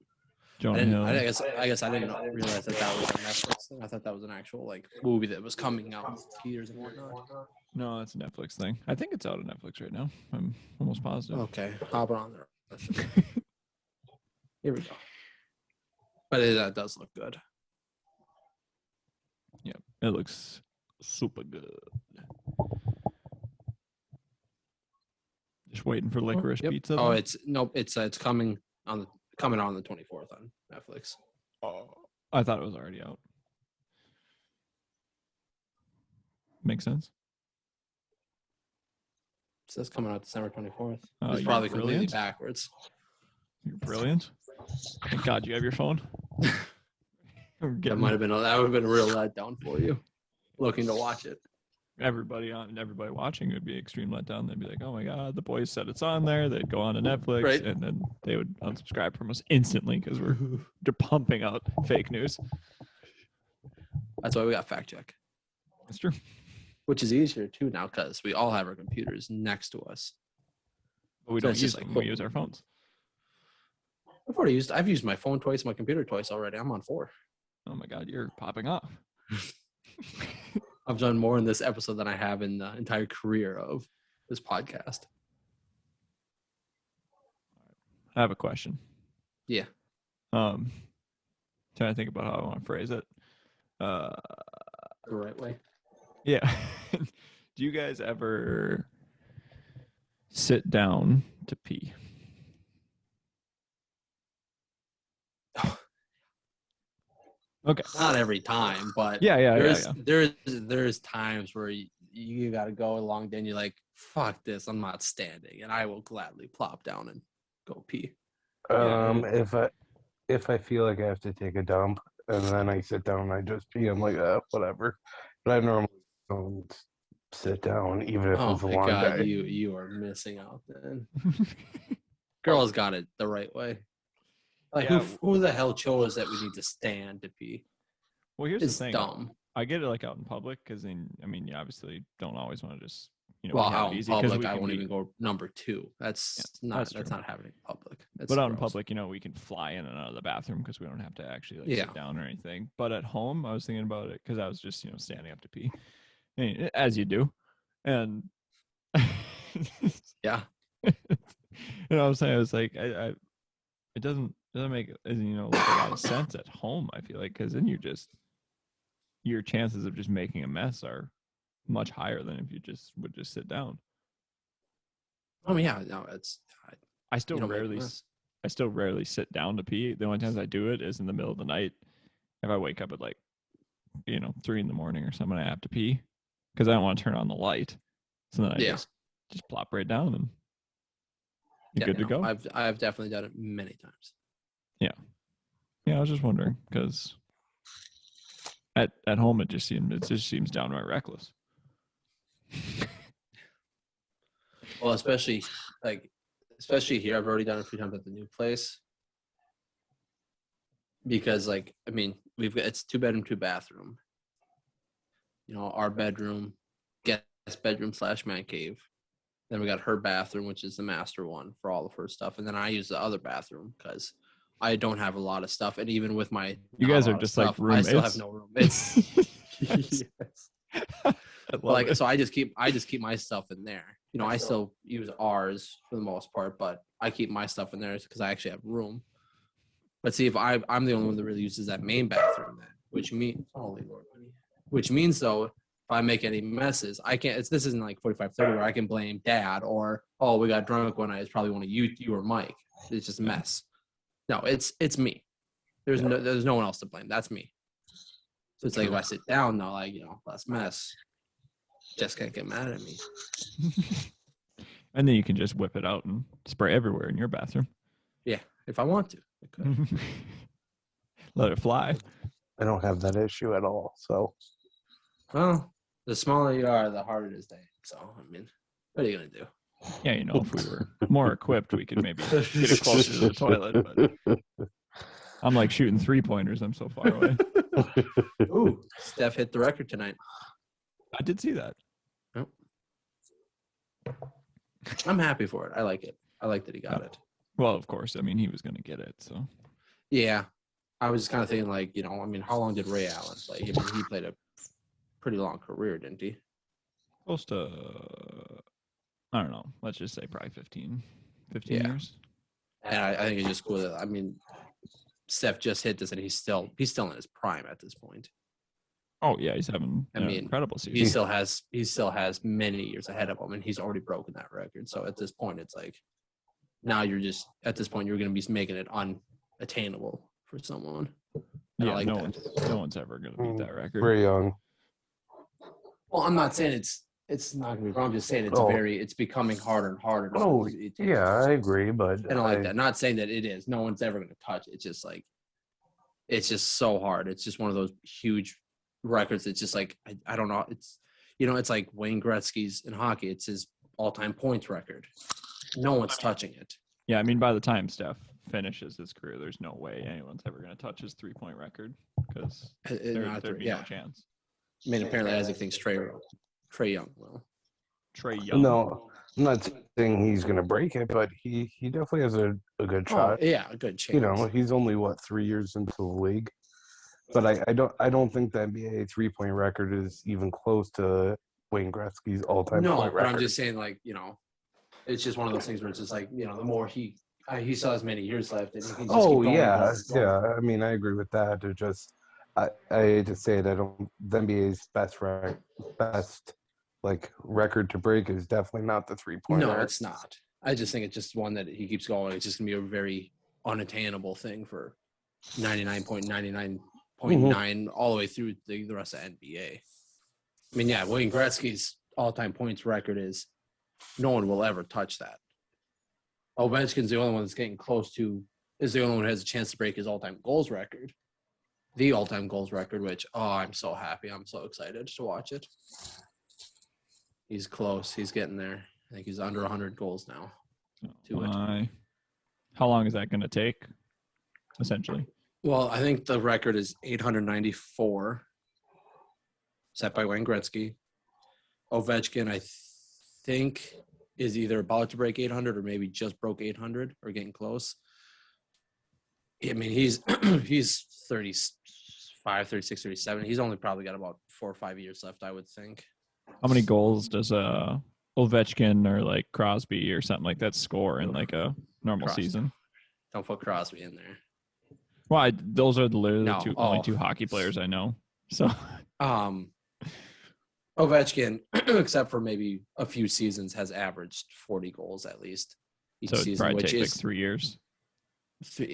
Jonah Hill. I guess I didn't realize that was a Netflix thing. I thought that was an actual like movie that was coming out in theaters and whatnot. No, it's a Netflix thing. I think it's out on Netflix right now. I'm almost positive. Okay, hop on there. Here we go. But that does look good. Yeah, it looks super good. Just waiting for Licorice Pizza. Oh, though. it's coming on the 24th on Netflix. Oh, I thought it was already out. Makes sense. It says coming out December 24th. Oh, It's you're probably brilliant. completely backwards. You're brilliant. Thank God you have your phone. That would have been a real letdown for you, looking to watch it. Everybody watching would be extreme letdown. They'd be like, "Oh my God, the boys said it's on there." They'd go on to Netflix, Right. and then they would unsubscribe from us instantly because they're pumping out fake news. That's why we got fact check, That's true. which is easier too now because we all have our computers next to us. But we So don't it's use just them. like, We use our phones. I've used my phone twice, my computer twice already. I'm on 4. Oh my God, you're popping off. I've done more in this episode than I have in the entire career of this podcast. I have a question. Yeah. Trying to think about how I want to phrase it. The right way. Yeah. Do you guys ever sit down to pee? Okay. Not every time, but Yeah. there's times where you got to go along, then you're like, fuck this, I'm not standing, and I will gladly plop down and go pee. If I feel like I have to take a dump and then I sit down and I just pee, I'm like, whatever. But I normally don't sit down, even if Oh it's a my long God, day. you are missing out then. Girls got it the right way. Like Yeah. who the hell chose that we need to stand to pee? Well, here's It's the thing. dumb. I get it like out in public because you obviously don't always want to just Well, have out it in easy 'cause public, we I can won't be- even go number 2. That's that's true. not happening in public. That's But out in gross. public, we can fly in and out of the bathroom because we don't have to actually Yeah. sit down or anything. But at home, I was thinking about it because I was just standing up to pee, as you do, and Yeah. I was saying, I was like, it doesn't make like a lot of sense at home. I feel like because then your chances of just making a mess are much higher than if you would just sit down. I mean, yeah, no, I still you don't make a rarely mess. sit down to pee. The only times I do it is in the middle of the night. If I wake up at 3 a.m. or something, I have to pee because I don't want to turn on the light. So then I just plop right down and you're good to go. I've definitely done it many times. Yeah, I was just wondering because at home it just seems downright reckless. Well, especially here, I've already done it a few times at the new place. Because we've got it's 2-bedroom, 2-bathroom. Our bedroom, guest bedroom / man cave. Then we got her bathroom, which is the master one for all of her stuff, and then I use the other bathroom because I don't have a lot of stuff, and even with my you guys are just stuff, like roommates. I still have no roommates. Yes. So I just keep my stuff in there. I still use ours for the most part, but I keep my stuff in there because I actually have room. But see, if I'm the only one that really uses that main bathroom, then which means though, if I make any messes, I can't. This isn't like 45-30 where I can blame Dad or we got drunk one night. It's probably one of you or Mike. It's just a mess. No, it's me. There's no one else to blame. That's me. So it's like if I sit down now, less mess. Just can't get mad at me. And then you can just whip it out and spray everywhere in your bathroom. Yeah, if I want to. I could. Let it fly. I don't have that issue at all. So, well, the smaller you are, the harder it is to aim. So, what are you gonna do? Yeah, if we were more equipped, we could maybe get it closer to the toilet. But I'm like shooting 3-pointers. I'm so far away. Ooh, Steph hit the record tonight. I did see that. Yep. I'm happy for it. I like it. I like that he got it. Well, of course. I mean, he was going to get it. So Yeah. I was just kind of thinking, like, you know, I mean, how long did Ray Allen play? I mean, he played a pretty long career, didn't he? close to, I don't know. Let's just say probably 15 years. And I think it's just cool that, I mean, Steph just hit this, and he's still in his prime at this point. Oh yeah, he's having an incredible season. He still has many years ahead of him, and he's already broken that record. So at this point, it's like now you're going to be making it unattainable for someone. And Yeah, I like no that. one's ever going to beat that record. Very young. Well, I'm not saying it's not going to be wrong. I'm just saying it's becoming harder and harder. Yeah, I agree, but and I like that. Not saying that it is. No one's ever going to touch it. It's just like it's just so hard. It's just one of those huge records. It's just like I don't know. It's it's like Wayne Gretzky's in hockey. It's his all-time points record. No one's touching it. Yeah, I mean, by the time Steph finishes his career, there's no way anyone's ever going to touch his 3-point record because there'd be no chance. I mean, apparently Isaac thinks Trey Young will. Trey Young? No, I'm not saying he's going to break it, but he definitely has a good shot. Oh, yeah, a good chance. He's only 3 years into the league, but I don't think the NBA 3-point record is even close to Wayne Gretzky's all-time point record. No, but I'm just saying, like, it's just one of those things where it's just like, the more he still has many years left, and he can just keep going. Yeah. I mean, I agree with that. It just I hate to say it, the NBA's best record to break is definitely not the 3-point. No, it's not. I just think it's just one that he keeps going. It's just gonna be a very unattainable thing for 99.99.9 all the way through the rest of NBA. I mean, yeah, Wayne Gretzky's all-time points record is no one will ever touch that. Ovechkin's the only one that's getting close to is the only one who has a chance to break his all-time goals record. The all-time goals record, which, I'm so happy. I'm so excited to watch it. He's close. He's getting there. I think he's under 100 goals now. How long is that going to take, essentially? Well, I think the record is 894, set by Wayne Gretzky. Ovechkin, I think, is either about to break 800 or maybe just broke 800 or getting close. I mean, he's 35, 36, 37. He's only probably got about 4 or 5 years left, I would think. How many goals does Ovechkin or like Crosby or something like that score in like a normal season? Don't put Crosby in there. Well, those are the only two hockey players I know. So, Ovechkin, except for maybe a few seasons, has averaged 40 goals at least each season, which is 3 years.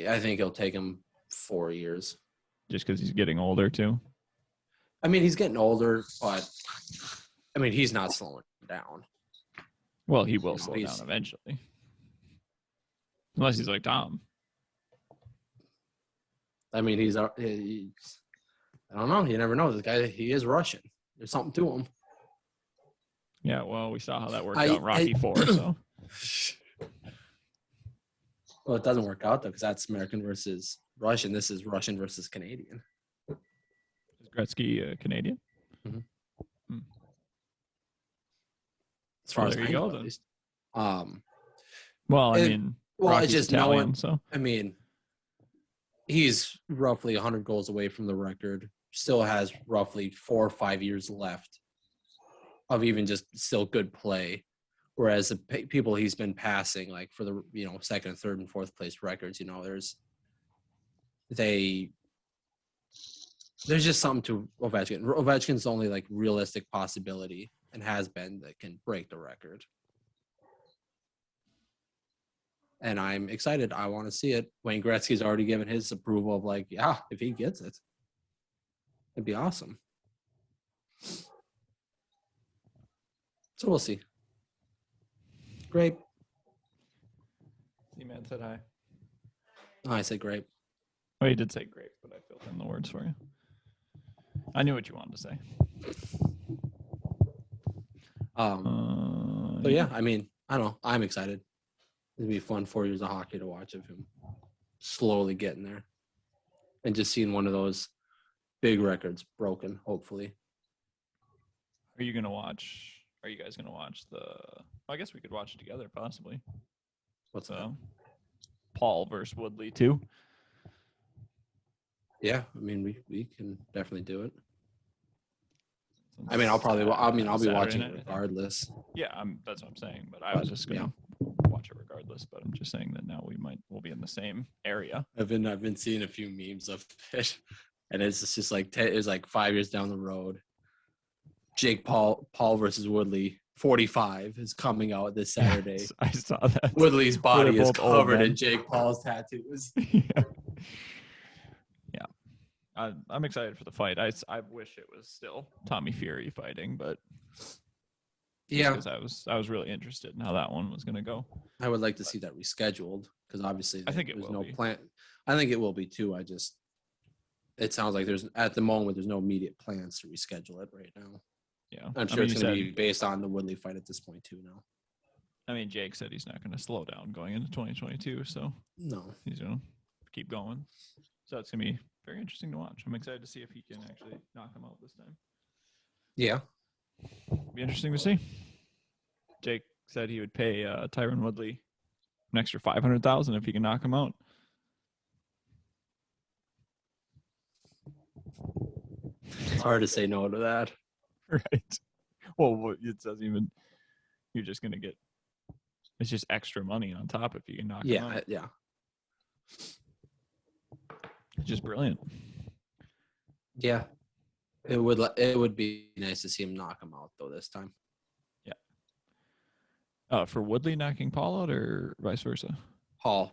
I think it'll take him 4 years. Just because he's getting older too. I mean, he's getting older, but I mean, he's not slowing down. Well, he will slow down eventually, unless he's like Tom. I mean, I don't know. You never know. This guy, he is Russian. There's something to him. Yeah, well, we saw how that worked out in Rocky IV. So, well, it doesn't work out though, because that's American versus Russian. This is Russian versus Canadian. Is Gretzky Canadian? Mm-hmm. As far as there you go, at least. Well, I mean, Rocky's it's just Italian, so I mean, he's roughly 100 goals away from the record. Still has roughly 4 or 5 years left of even just still good play. Whereas the people he's been passing, like for the second, and third, and fourth place records, there's just something to Ovechkin. Ovechkin's the only like realistic possibility and has been that can break the record. And I'm excited. I want to see it. Wayne Gretzky's already given his approval of like, yeah, if he gets it, it'd be awesome. So we'll see. Grape. ZMAN said hi. Oh, I said grape. Oh, you did say grape, but I filled in the words for you. I knew what you wanted to say. So yeah, I mean, I don't know. I'm excited. It'll be fun 4 years of hockey to watch of him slowly getting there. And just seeing one of those big records broken, hopefully. Are you gonna watch? Are you guys gonna watch the? I guess we could watch it together, possibly. What's that? Paul versus Woodley too. Yeah, I mean we can definitely do it. I mean, I'll be Saturday watching night, it regardless. Yeah, that's what I'm saying. But I was just gonna watch it regardless. But I'm just saying that now we'll be in the same area. I've been seeing a few memes of it, and it's just like it's like 5 years down the road. Jake Paul versus Woodley 45 is coming out this Saturday. Yes, I saw that. Woodley's body is both old covered men. in Jake Paul's tattoos. Yeah. I'm excited for the fight. I wish it was still Tommy Fury fighting, but Yeah, because I was really interested in how that one was going to go. I would like to see that rescheduled because obviously I think it there's will no be. plan. I think it will be too. It sounds like there's at the moment there's no immediate plans to reschedule it right now. Yeah, I'm sure it's going to be based on the Woodley fight at this point too. Now, I mean, Jake said he's not going to slow down going into 2022, so no, he's going to keep going. So it's going to be very interesting to watch. I'm excited to see if he can actually knock him out this time. Yeah, Be interesting to see. Jake said he would pay Tyron Woodley an extra $500,000 if he can knock him out. it's hard to say no to that. Right. Well, it doesn't even. You're just gonna get. It's just extra money on top if you can knock him out. Yeah. It's just brilliant. Yeah, it would be nice to see him knock him out though this time. Yeah. For Woodley knocking Paul out or vice versa? Paul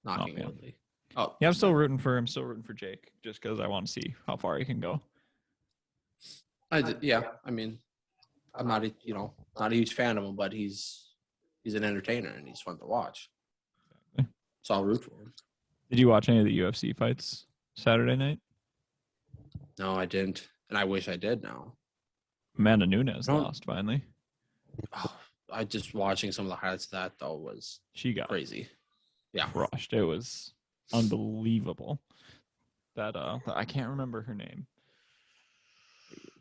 knocking yeah. Woodley. Oh Yeah, I'm still rooting for Jake just because I want to see how far he can go. I mean, I'm not not a huge fan of him, but he's an entertainer and he's fun to watch. Exactly. So I'll root for him. Did you watch any of the UFC fights Saturday night? No, I didn't, and I wish I did now. Amanda Nunes lost finally. Oh, I just watching some of the highlights of that though was She got crazy. Yeah, crushed. It was unbelievable. That I can't remember her name.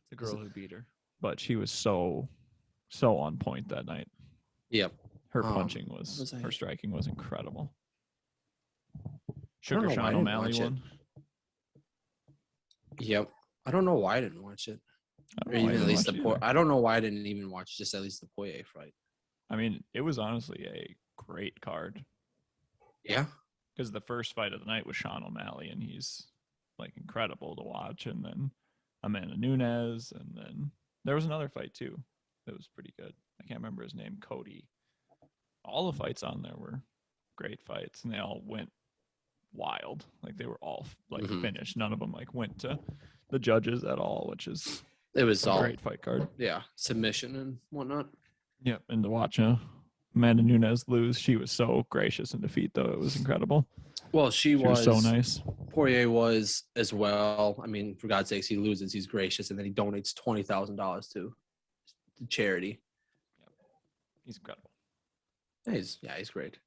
The girl who beat her, but she was so on point that night. Yep. Her punching her striking was incredible. Sugar Sean O'Malley won. Yep. I don't know why I didn't watch it. Or even at least I don't know why I didn't even watch just at least the Poirier fight. I mean, it was honestly a great card. Yeah. Because the first fight of the night was Sean O'Malley, and he's like incredible to watch. And then Amanda Nunes, and then there was another fight too that was pretty good. I can't remember his name. Cody. All the fights on there were great fights, and they all went wild. Like they were all like finished. None of them like went to the judges at all, which is it was a all great fight card. Yeah, submission and whatnot. Yep, and to watch Amanda Nunes lose, she was so gracious in defeat, though it was incredible. Well, she was so nice. Poirier was as well. I mean, for God's sakes, he loses, he's gracious, and then he donates $20,000 to charity. Yep. He's incredible. He's great.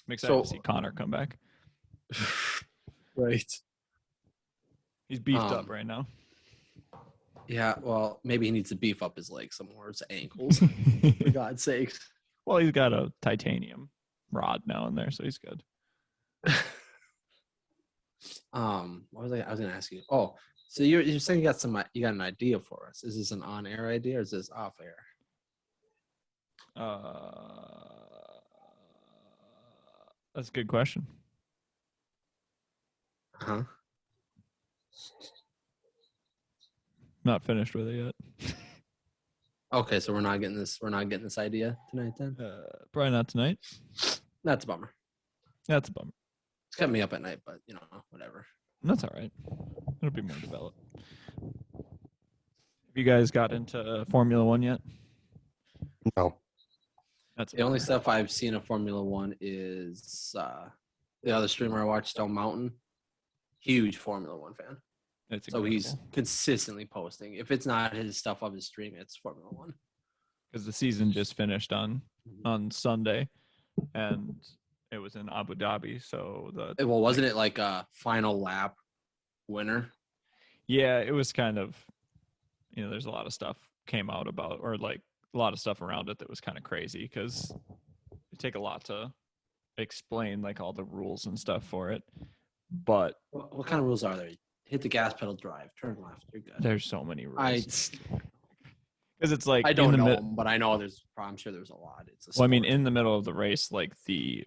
I'm excited to see Connor come back. Right. He's beefed up right now. Yeah, well, maybe he needs to beef up his legs some more, his ankles. For God's sakes. Well, he's got a titanium rod now in there, so he's good. What was I was gonna ask you? Oh, so you're saying you got an idea for us. Is this an on-air idea or is this off-air? That's a good question. Huh? Not finished with it yet. Okay, so we're not getting this idea tonight then? Probably not tonight. That's a bummer. That's a bummer. It's kept me up at night, but whatever. That's all right. It'll be more developed. Have you guys got into Formula One yet? No. That's the only stuff I've seen of Formula One is the other streamer I watched, Stone Mountain. Huge Formula One fan. So he's consistently posting. If it's not his stuff on his stream, it's Formula One. Because the season just finished on Sunday, and it was in Abu Dhabi. So wasn't it like a final lap winner? Yeah, it was kind of there's a lot of stuff came out about, or like a lot of stuff around it that was kind of crazy because it take a lot to explain like all the rules and stuff for it. But what kind of rules are there? Hit the gas pedal, drive, turn left. You're good. there's so many rules. Because it's like I don't know them, but I know I'm sure there's a lot. Well, I mean, in the middle of the race, like the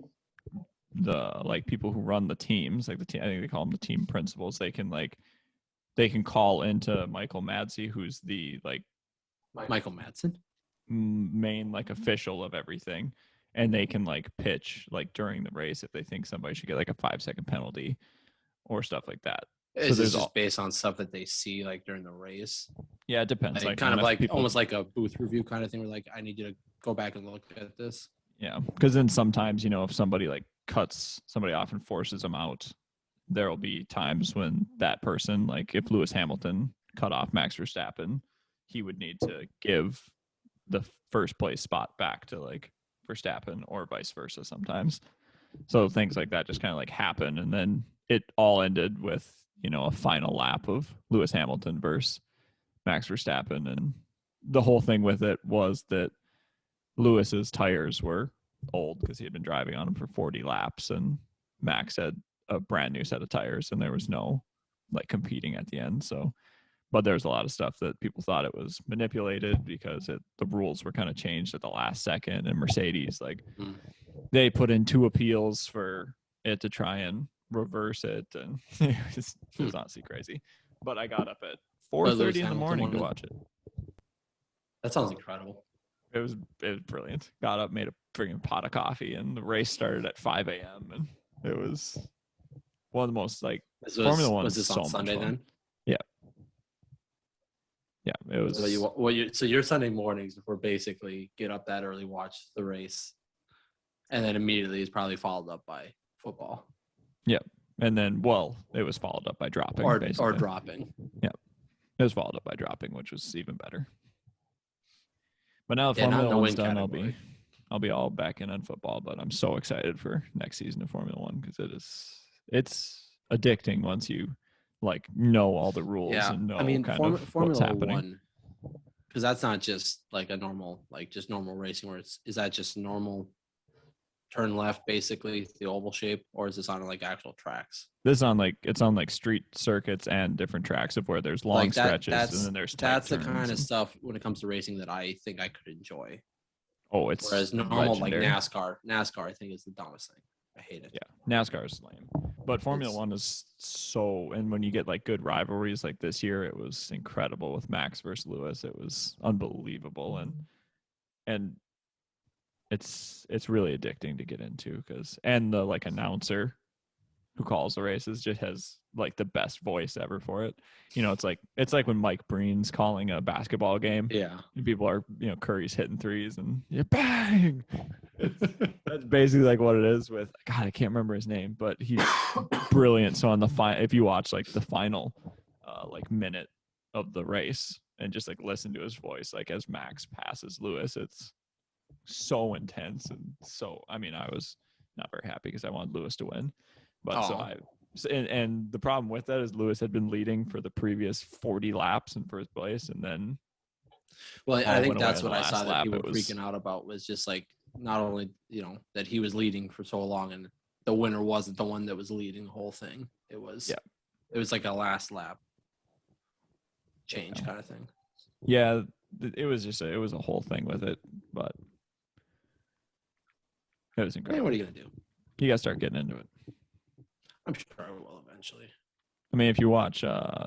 like people who run the teams, like the team, I think they call them the team principals. They can call into Michael Madsey, who's the like Michael Madsen, main like official of everything, and they can like pitch like during the race if they think somebody should get like a 5-second penalty or stuff like that. Is this just based on stuff that they see like during the race? Yeah, it depends. Like kind of like almost like a booth review kind of thing where like, I need you to go back and look at this. Yeah, because then sometimes, if somebody like cuts somebody off and forces them out, there will be times when that person, like if Lewis Hamilton cut off Max Verstappen, he would need to give the first place spot back to like Verstappen or vice versa sometimes. So things like that just kind of like happen. And then it all ended with, a final lap of Lewis Hamilton versus Max Verstappen. And the whole thing with it was that Lewis's tires were old because he had been driving on them for 40 laps, and Max had a brand new set of tires, and there was no like competing at the end. So, but there's a lot of stuff that people thought it was manipulated because the rules were kind of changed at the last second, and Mercedes they put in 2 appeals for it to try and reverse it, and it was honestly crazy. But I got up at 4:30 in the morning to watch it. That sounds incredible. It was brilliant. Got up, made a freaking pot of coffee, and the race started at 5 a.m. and it was one of the most like Formula One. Was this on Sunday then? Yeah, it was. So your Sunday mornings were basically get up that early, watch the race, and then immediately is probably followed up by football. Yeah, and then it was followed up by dropping or dropping. Yeah, it was followed up by dropping, which was even better. But now Formula One's done, I'll be all back in on football. But I'm so excited for next season of Formula One because it's addicting once you like know all the rules and know Formula what's happening. One, because that's not just like a normal normal racing where is that just normal turn left basically the oval shape, or is this on like actual tracks? This is it's on like street circuits and different tracks of where there's long stretches and then there's tight that's the kind of stuff when it comes to racing that I think I could enjoy. Oh, it's whereas normal legendary. Like NASCAR I think is the dumbest thing. I hate it. Yeah, NASCAR is lame, but Formula One is so. And when you get like good rivalries like this year, it was incredible with Max versus Lewis. It was unbelievable, and it's really addicting to get into and the like announcer who calls the races just has like the best voice ever for it. It's like when Mike Breen's calling a basketball game. Yeah. And people are, Curry's hitting threes and bang. That's basically like what it is with God, I can't remember his name, but he's brilliant. So on the if you watch like the final like minute of the race and just like listen to his voice, like as Max passes Lewis, it's so intense. And so, I mean, I was not very happy because I wanted Lewis to win. But and the problem with that is Lewis had been leading for the previous 40 laps in first place. And then. Well, I think that's what I saw that people were freaking out about was just like, not only, that he was leading for so long and the winner wasn't the one that was leading the whole thing. It was like a last lap change kind of thing. Yeah. It was a whole thing with it, but it was incredible. Hey, what are you going to do? You got to start getting into it. I'm sure I will eventually. I mean, if you watch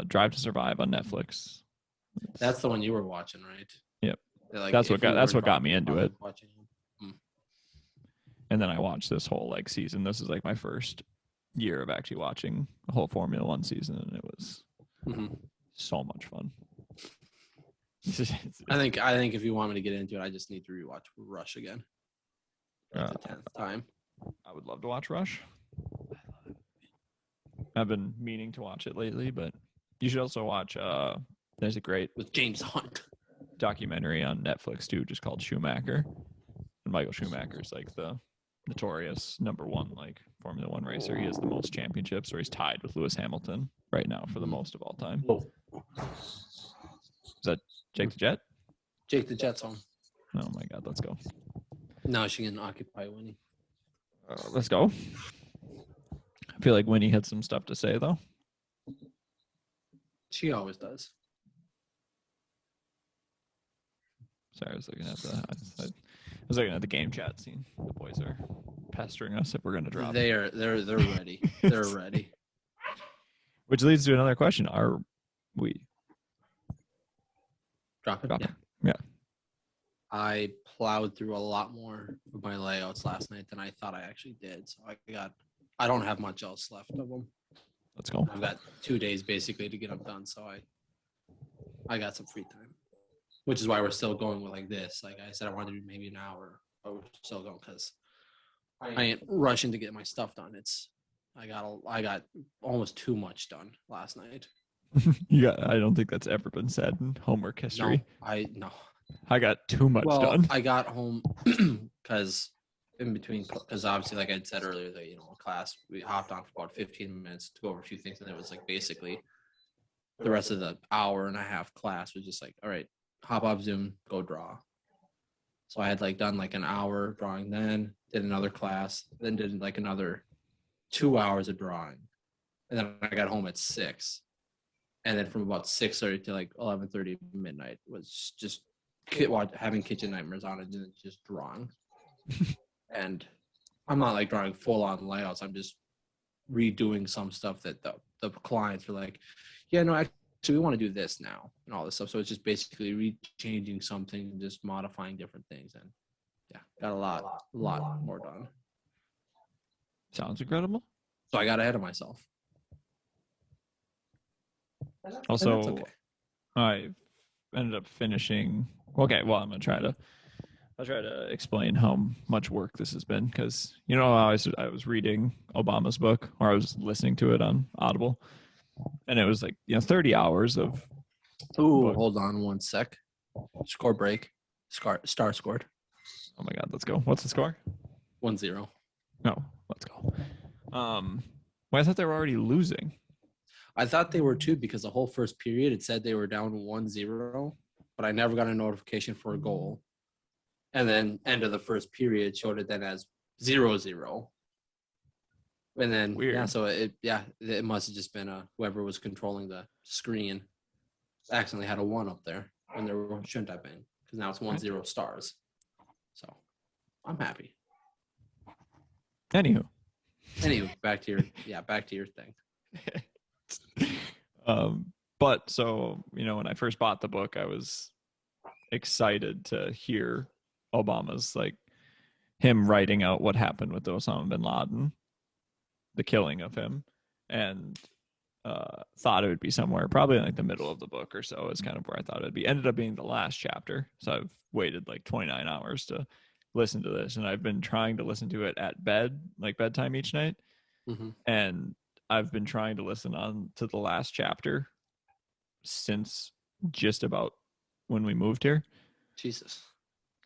Drive to Survive on Netflix. That's the one you were watching, right? Yep. Like, that's what got me into it. Hmm. And then I watched this whole like season. This is like my first year of actually watching a whole Formula One season, and it was so much fun. I think if you want me to get into it, I just need to rewatch Rush again. For the 10th time. I would love to watch Rush. I've been meaning to watch it lately, but you should also watch. There's a great with James Hunt documentary on Netflix too, just called Schumacher. And Michael Schumacher is like the notorious #1 like Formula One racer. He has the most championships, or he's tied with Lewis Hamilton right now for the most of all time. Is that Jake the Jet? Jake the Jet's home. Oh my God, let's go. Now she can occupy Winnie. Let's go. I feel like Winnie had some stuff to say though. She always does. Sorry, I was looking at the game chat scene. The boys are pestering us if we're gonna drop. They're ready. They're ready. Which leads to another question: are we dropping? Yeah. I plowed through a lot more of my layouts last night than I thought I actually did. So I don't have much else left of them. Let's go. I've got 2 days basically to get them done. So I got some free time, which is why we're still going with like this. Like I said, I wanted to do maybe an hour, but we're still going because I ain't rushing to get my stuff done. I got almost too much done last night. I don't think that's ever been said in homework history. No. I got too much done. I got home because obviously, like I said earlier, class, we hopped on for about 15 minutes to go over a few things. And it was like basically the rest of the hour and a half class was just like, all right, hop off Zoom, go draw. So I had done like an hour drawing, then did another class, then did like another 2 hours of drawing. And then I got home at 6. And then from about 6:30 to like 11:30 midnight was just having kitchen nightmares on it and just drawing. And I'm not like drawing full on layouts. I'm just redoing some stuff that the clients were like, yeah, no, actually we want to do this now and all this stuff. So it's just basically rechanging something and just modifying different things. And yeah, got a lot more done. Sounds incredible. So I got ahead of myself. Also, okay. I ended up finishing. Okay, well, I'll try to explain how much work this has been because I was reading Obama's book, or I was listening to it on Audible, and it was 30 hours of. Ooh, hold on one sec. Score break. Star scored. Oh my God, let's go. What's the score? 1-0. No, let's go. Well, I thought they were already losing. I thought they were too because the whole first period it said they were down 1-0, but I never got a notification for a goal. And then end of the first period showed it then as 0-0. And then weird. So it must have just been whoever was controlling the screen accidentally had a 1 up there when there shouldn't have been because now it's 1-0 stars. So I'm happy. Anywho, back to your thing. But so when I first bought the book, I was excited to hear Obama's him writing out what happened with Osama bin Laden, the killing of him, and thought it would be somewhere probably in the middle of the book or so is kind of where I thought it'd be. Ended up being the last chapter, so I've waited 29 hours to listen to this, and I've been trying to listen to it at bedtime each night. Mm-hmm. And I've been trying to listen on to the last chapter since just about when we moved here. Jesus.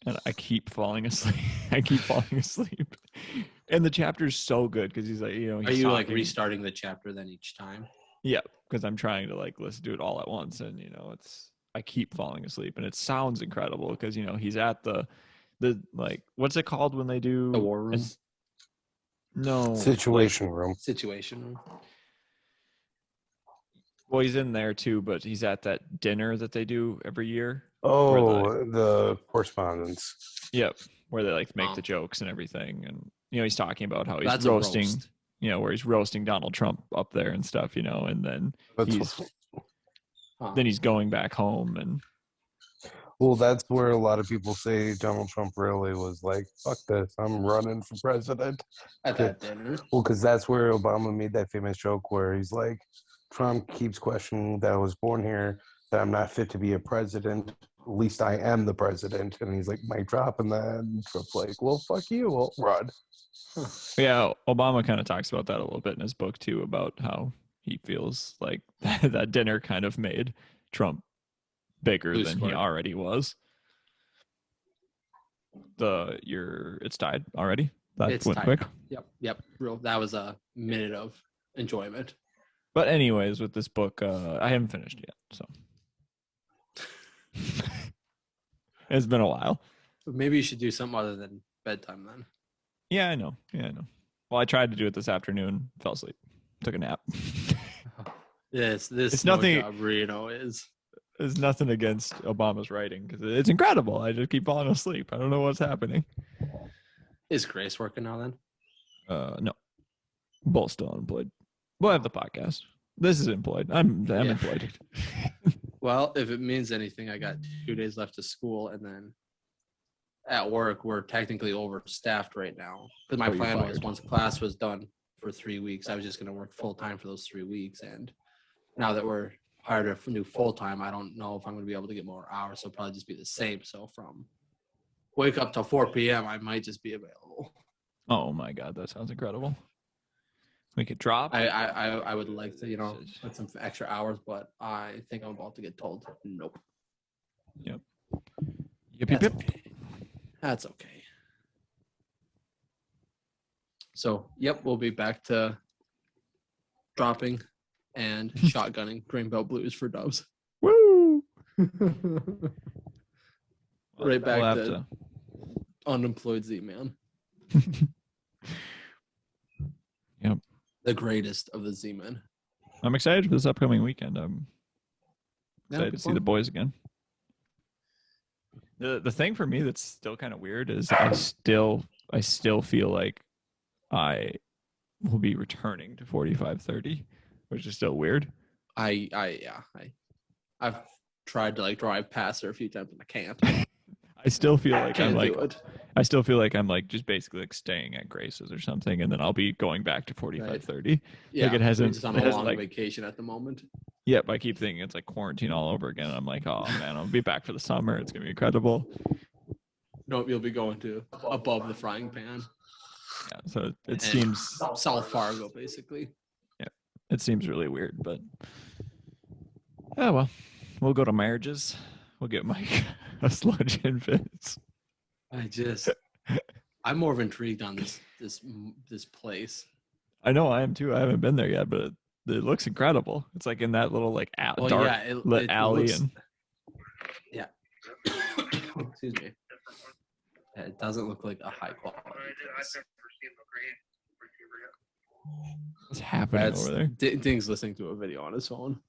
And I keep falling asleep. And the chapter's so good because he's Are you restarting the chapter then each time? Yeah, because I'm trying to listen to it all at once, and I keep falling asleep, and it sounds incredible because he's at the what's it called when they do the war room? No, Situation room. Well, he's in there too, but he's at that dinner that they do every year. Oh, the correspondence. Yep, where they make the jokes and everything, and he's talking about how he's roasting, where he's roasting Donald Trump up there and stuff, and then he's going back home and. Well, that's where a lot of people say Donald Trump really was like, fuck this, I'm running for president. At that dinner? Well, because that's where Obama made that famous joke where he's like, Trump keeps questioning that I was born here, that I'm not fit to be a president. At least I am the president. And he's like, mic drop. And then Trump's like, well, fuck you, I'll run. Yeah, Obama kind of talks about that a little bit in his book, too, about how he feels like that dinner kind of made Trump bigger than he already was. It's tied already. That went quick. Yep. That was a minute of enjoyment. But anyways, with this book, I haven't finished yet. So It's been a while. Maybe you should do something other than bedtime then. Yeah, I know. Well, I tried to do it this afternoon. Fell asleep. Took a nap. Yes, this It's snow nothing- job Reno is. There's nothing against Obama's writing because it's incredible. I just keep falling asleep. I don't know what's happening. Is Grace working now then? No, both still unemployed. We'll have the podcast. This is employed. I'm Yeah. employed. Well, if it means anything, I got 2 days left of school, and then at work we're technically overstaffed right now. Because my Oh, you're plan was fired. once class was done for 3 weeks, I was just going to work full time for those 3 weeks. And now that we're hired a new full time, I don't know if I'm going to be able to get more hours. So it'll probably just be the same. So from wake up till 4 p.m., I might just be available. Oh my god, that sounds incredible. We could drop. I would like to, put some extra hours, but I think I'm about to get told nope. Yep. That's okay. That's okay. So, yep, we'll be back to dropping and shotgunning Greenbelt Blues for Dubs. Woo! Right back We'll have to unemployed Z-Man. Yep. The greatest of the Z-Men. I'm excited for this upcoming weekend. I'm excited to see the boys again. The thing for me that's still kind of weird is I still feel like I will be returning to 45-30, which is still weird. I've tried to drive past her a few times and I can't. I still feel like Can't I'm do it. I still feel like I'm just basically staying at Grace's or something, and then I'll be going back to 45-30. Yeah, Like it hasn't. just on it a hasn't, long vacation at the moment. Yep, I keep thinking it's like quarantine all over again. I'm like, oh man, I'll be back for the summer. It's gonna be incredible. Nope, you'll be going to above the frying pan. Yeah, so it And seems South Fargo, basically. it seems really weird, but oh well, we'll go to marriages. We'll get Mike a sludge and fizz. I'm more of intrigued on this place. I know I am too. I haven't been there yet, but it looks incredible. It's like in that little dark lit alley looks, and yeah. Excuse me. Yeah, it doesn't look like a high quality place. what's happening over there? Ding's listening to a video on his phone.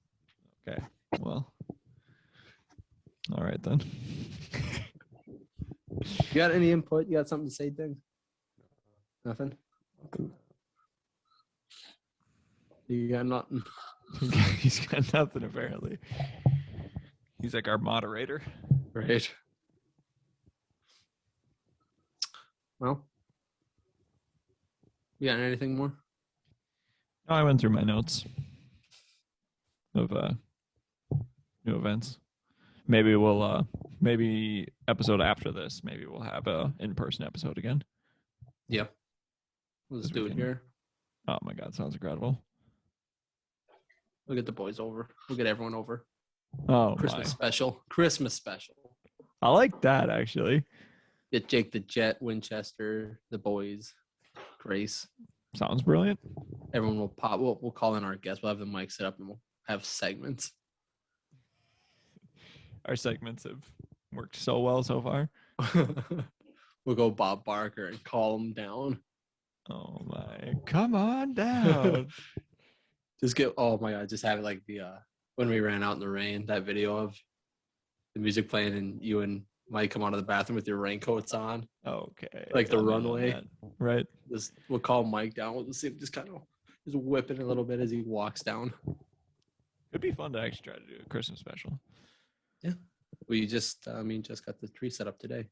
Okay, well, all right then. You got any input? You got something to say, Ding? Nothing? You got nothing? He's got nothing apparently. He's like our moderator. Right. Well, you got anything more? No, I went through my notes of new events. Maybe we'll maybe episode after this, maybe we'll have a in-person episode again. Yep. Let's do it here. Oh my god, sounds incredible. We'll get the boys over. We'll get everyone over. Oh Christmas my. special. Christmas special. I like that actually. Get Jake the Jet, Winchester, the boys, Grace. Sounds brilliant. Everyone will pop. We'll call in our guests. We'll have the mic set up and we'll have segments. Our segments have worked so well so far. We'll go Bob Barker and call him down. Oh my, come on down. Just get, oh my God, just have it like the, when we ran out in the rain, that video of the music playing and you and Mike come out of the bathroom with your raincoats on. Okay. Like the I'm in on runway. that. Right. We'll call Mike down. We'll see him just kind of just whipping a little bit as he walks down. It'd be fun to actually try to do a Christmas special. Yeah. We just, just got the tree set up today.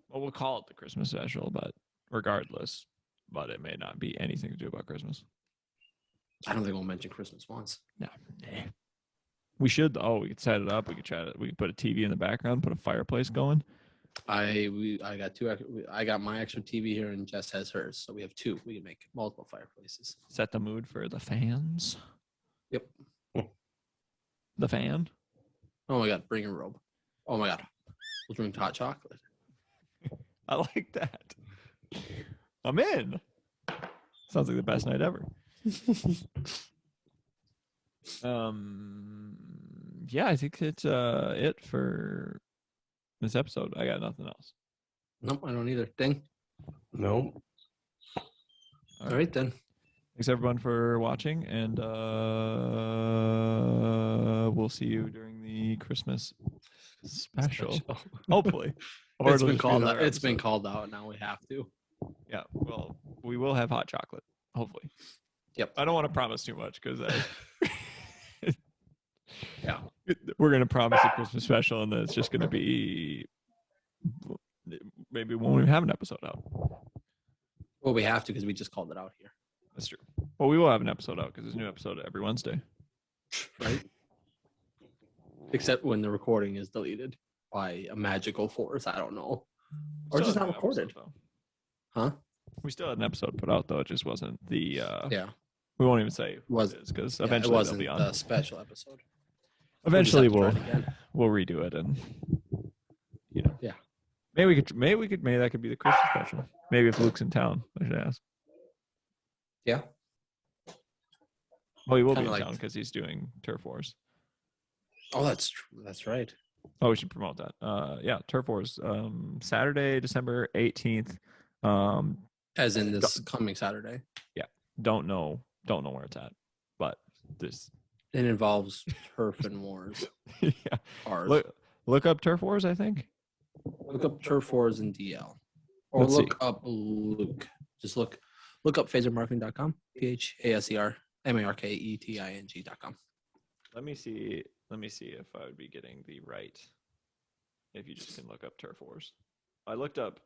Well, we'll call it the Christmas special, but regardless, but it may not be anything to do about Christmas. I don't think we'll mention Christmas once. No. We should though. We could set it up. We could try to. We could put a TV in the background, put a fireplace going. I got two. I got my extra TV here, and Jess has hers, so we have two. We can make multiple fireplaces. Set the mood for the fans. Yep. The fan. Oh my God! Bring a robe. Oh my God! We'll drink hot chocolate. I like that. I'm in. Sounds like the best night ever. Yeah, I think it's it for this episode. I got nothing else. Nope, I don't either. Ding. Nope. All right then. Thanks everyone for watching, and we'll see you during the Christmas special. Hopefully. Or It's it'll been just be called another out. It's been episode. called out. Now we have to. Yeah, well, we will have hot chocolate, hopefully. Yep. I don't want to promise too much because Yeah. we're going to promise a Christmas special, and then it's just going to be maybe when we have an episode out. Well, we have to because we just called it out here. That's true. Well, we will have an episode out because there's a new episode every Wednesday. Right. Except when the recording is deleted by a magical force. I don't know. Or Still just had not an recorded. episode, Huh? we still had an episode put out, though. It just wasn't the. Yeah. We won't even say Was- what it is because Yeah, eventually it wasn't they'll be the on. special episode. Eventually We'll just have to try it again. we'll redo it, and Yeah. maybe that could be the Christmas special. Maybe if Luke's in town, I should ask. Yeah. Well, he will be Kinda in like- town because he's doing Turf Wars. Oh, that's true. That's right. Oh, we should promote that. Yeah, Turf Wars. Saturday, December 18th. As in this coming Saturday. Don't know where it's at, but this. It involves turf and wars. Yeah. Ours. Look up Turf Wars. I think. Look up turf wars and DL. Or Let's look up Luke. Just look up phasermarketing.com. PHASERMARKETING.com. Let me see if I would be getting the right. If you just can look up Turf Wars. I looked up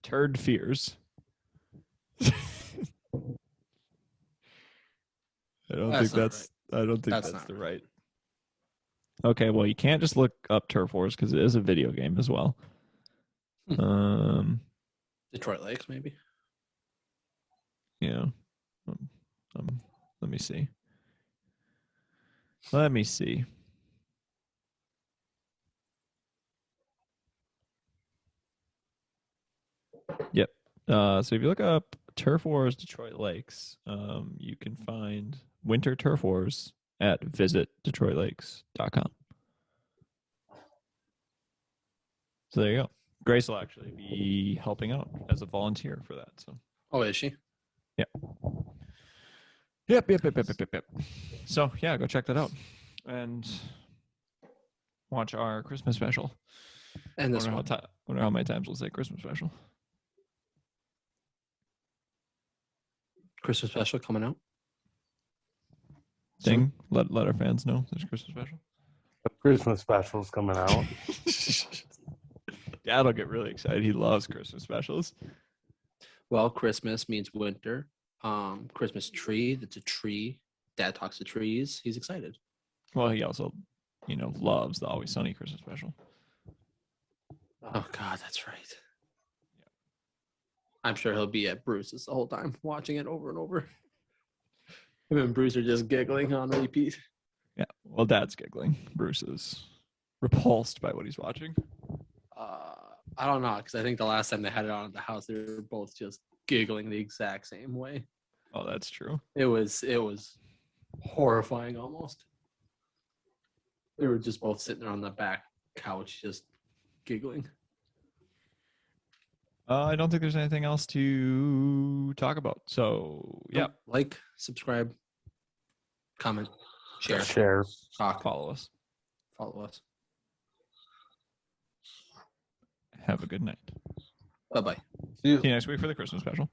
Turd Fears. I don't think that's That's that's not the right. Okay, well, you can't just look up Turf Wars because it is a video game as well. Detroit Lakes, maybe. Yeah. Let me see. Let me see. Yep. So if you look up Turf Wars Detroit Lakes, you can find Winter Turf Wars at visitdetroitlakes.com. So there you go. Grace will actually be helping out as a volunteer for that. So. Oh, is she? Yep. So yeah, go check that out and watch our Christmas special. And this one. Wonder how many times we'll say Christmas special. Christmas special coming out. Ding. Let our fans know there's a Christmas special. Christmas specials coming out. Dad'll get really excited. He loves Christmas specials. Well, Christmas means winter. Christmas tree. That's a tree. Dad talks to trees. He's excited. Well, he also, loves the Always Sunny Christmas special. Oh God, that's right. I'm sure he'll be at Bruce's the whole time, watching it over and over. Him and Bruce are just giggling on repeat. Yeah. Well, Dad's giggling. Bruce is repulsed by what he's watching. I don't know, because I think the last time they had it on at the house, they were both just giggling the exact same way. Oh, that's true. It was horrifying almost. They were just both sitting there on the back couch, just giggling. I don't think there's anything else to talk about. So yeah, Like, subscribe, comment, share, talk, follow us. follow us. Have a good night. Bye-bye. See you. See you next week for the Christmas special.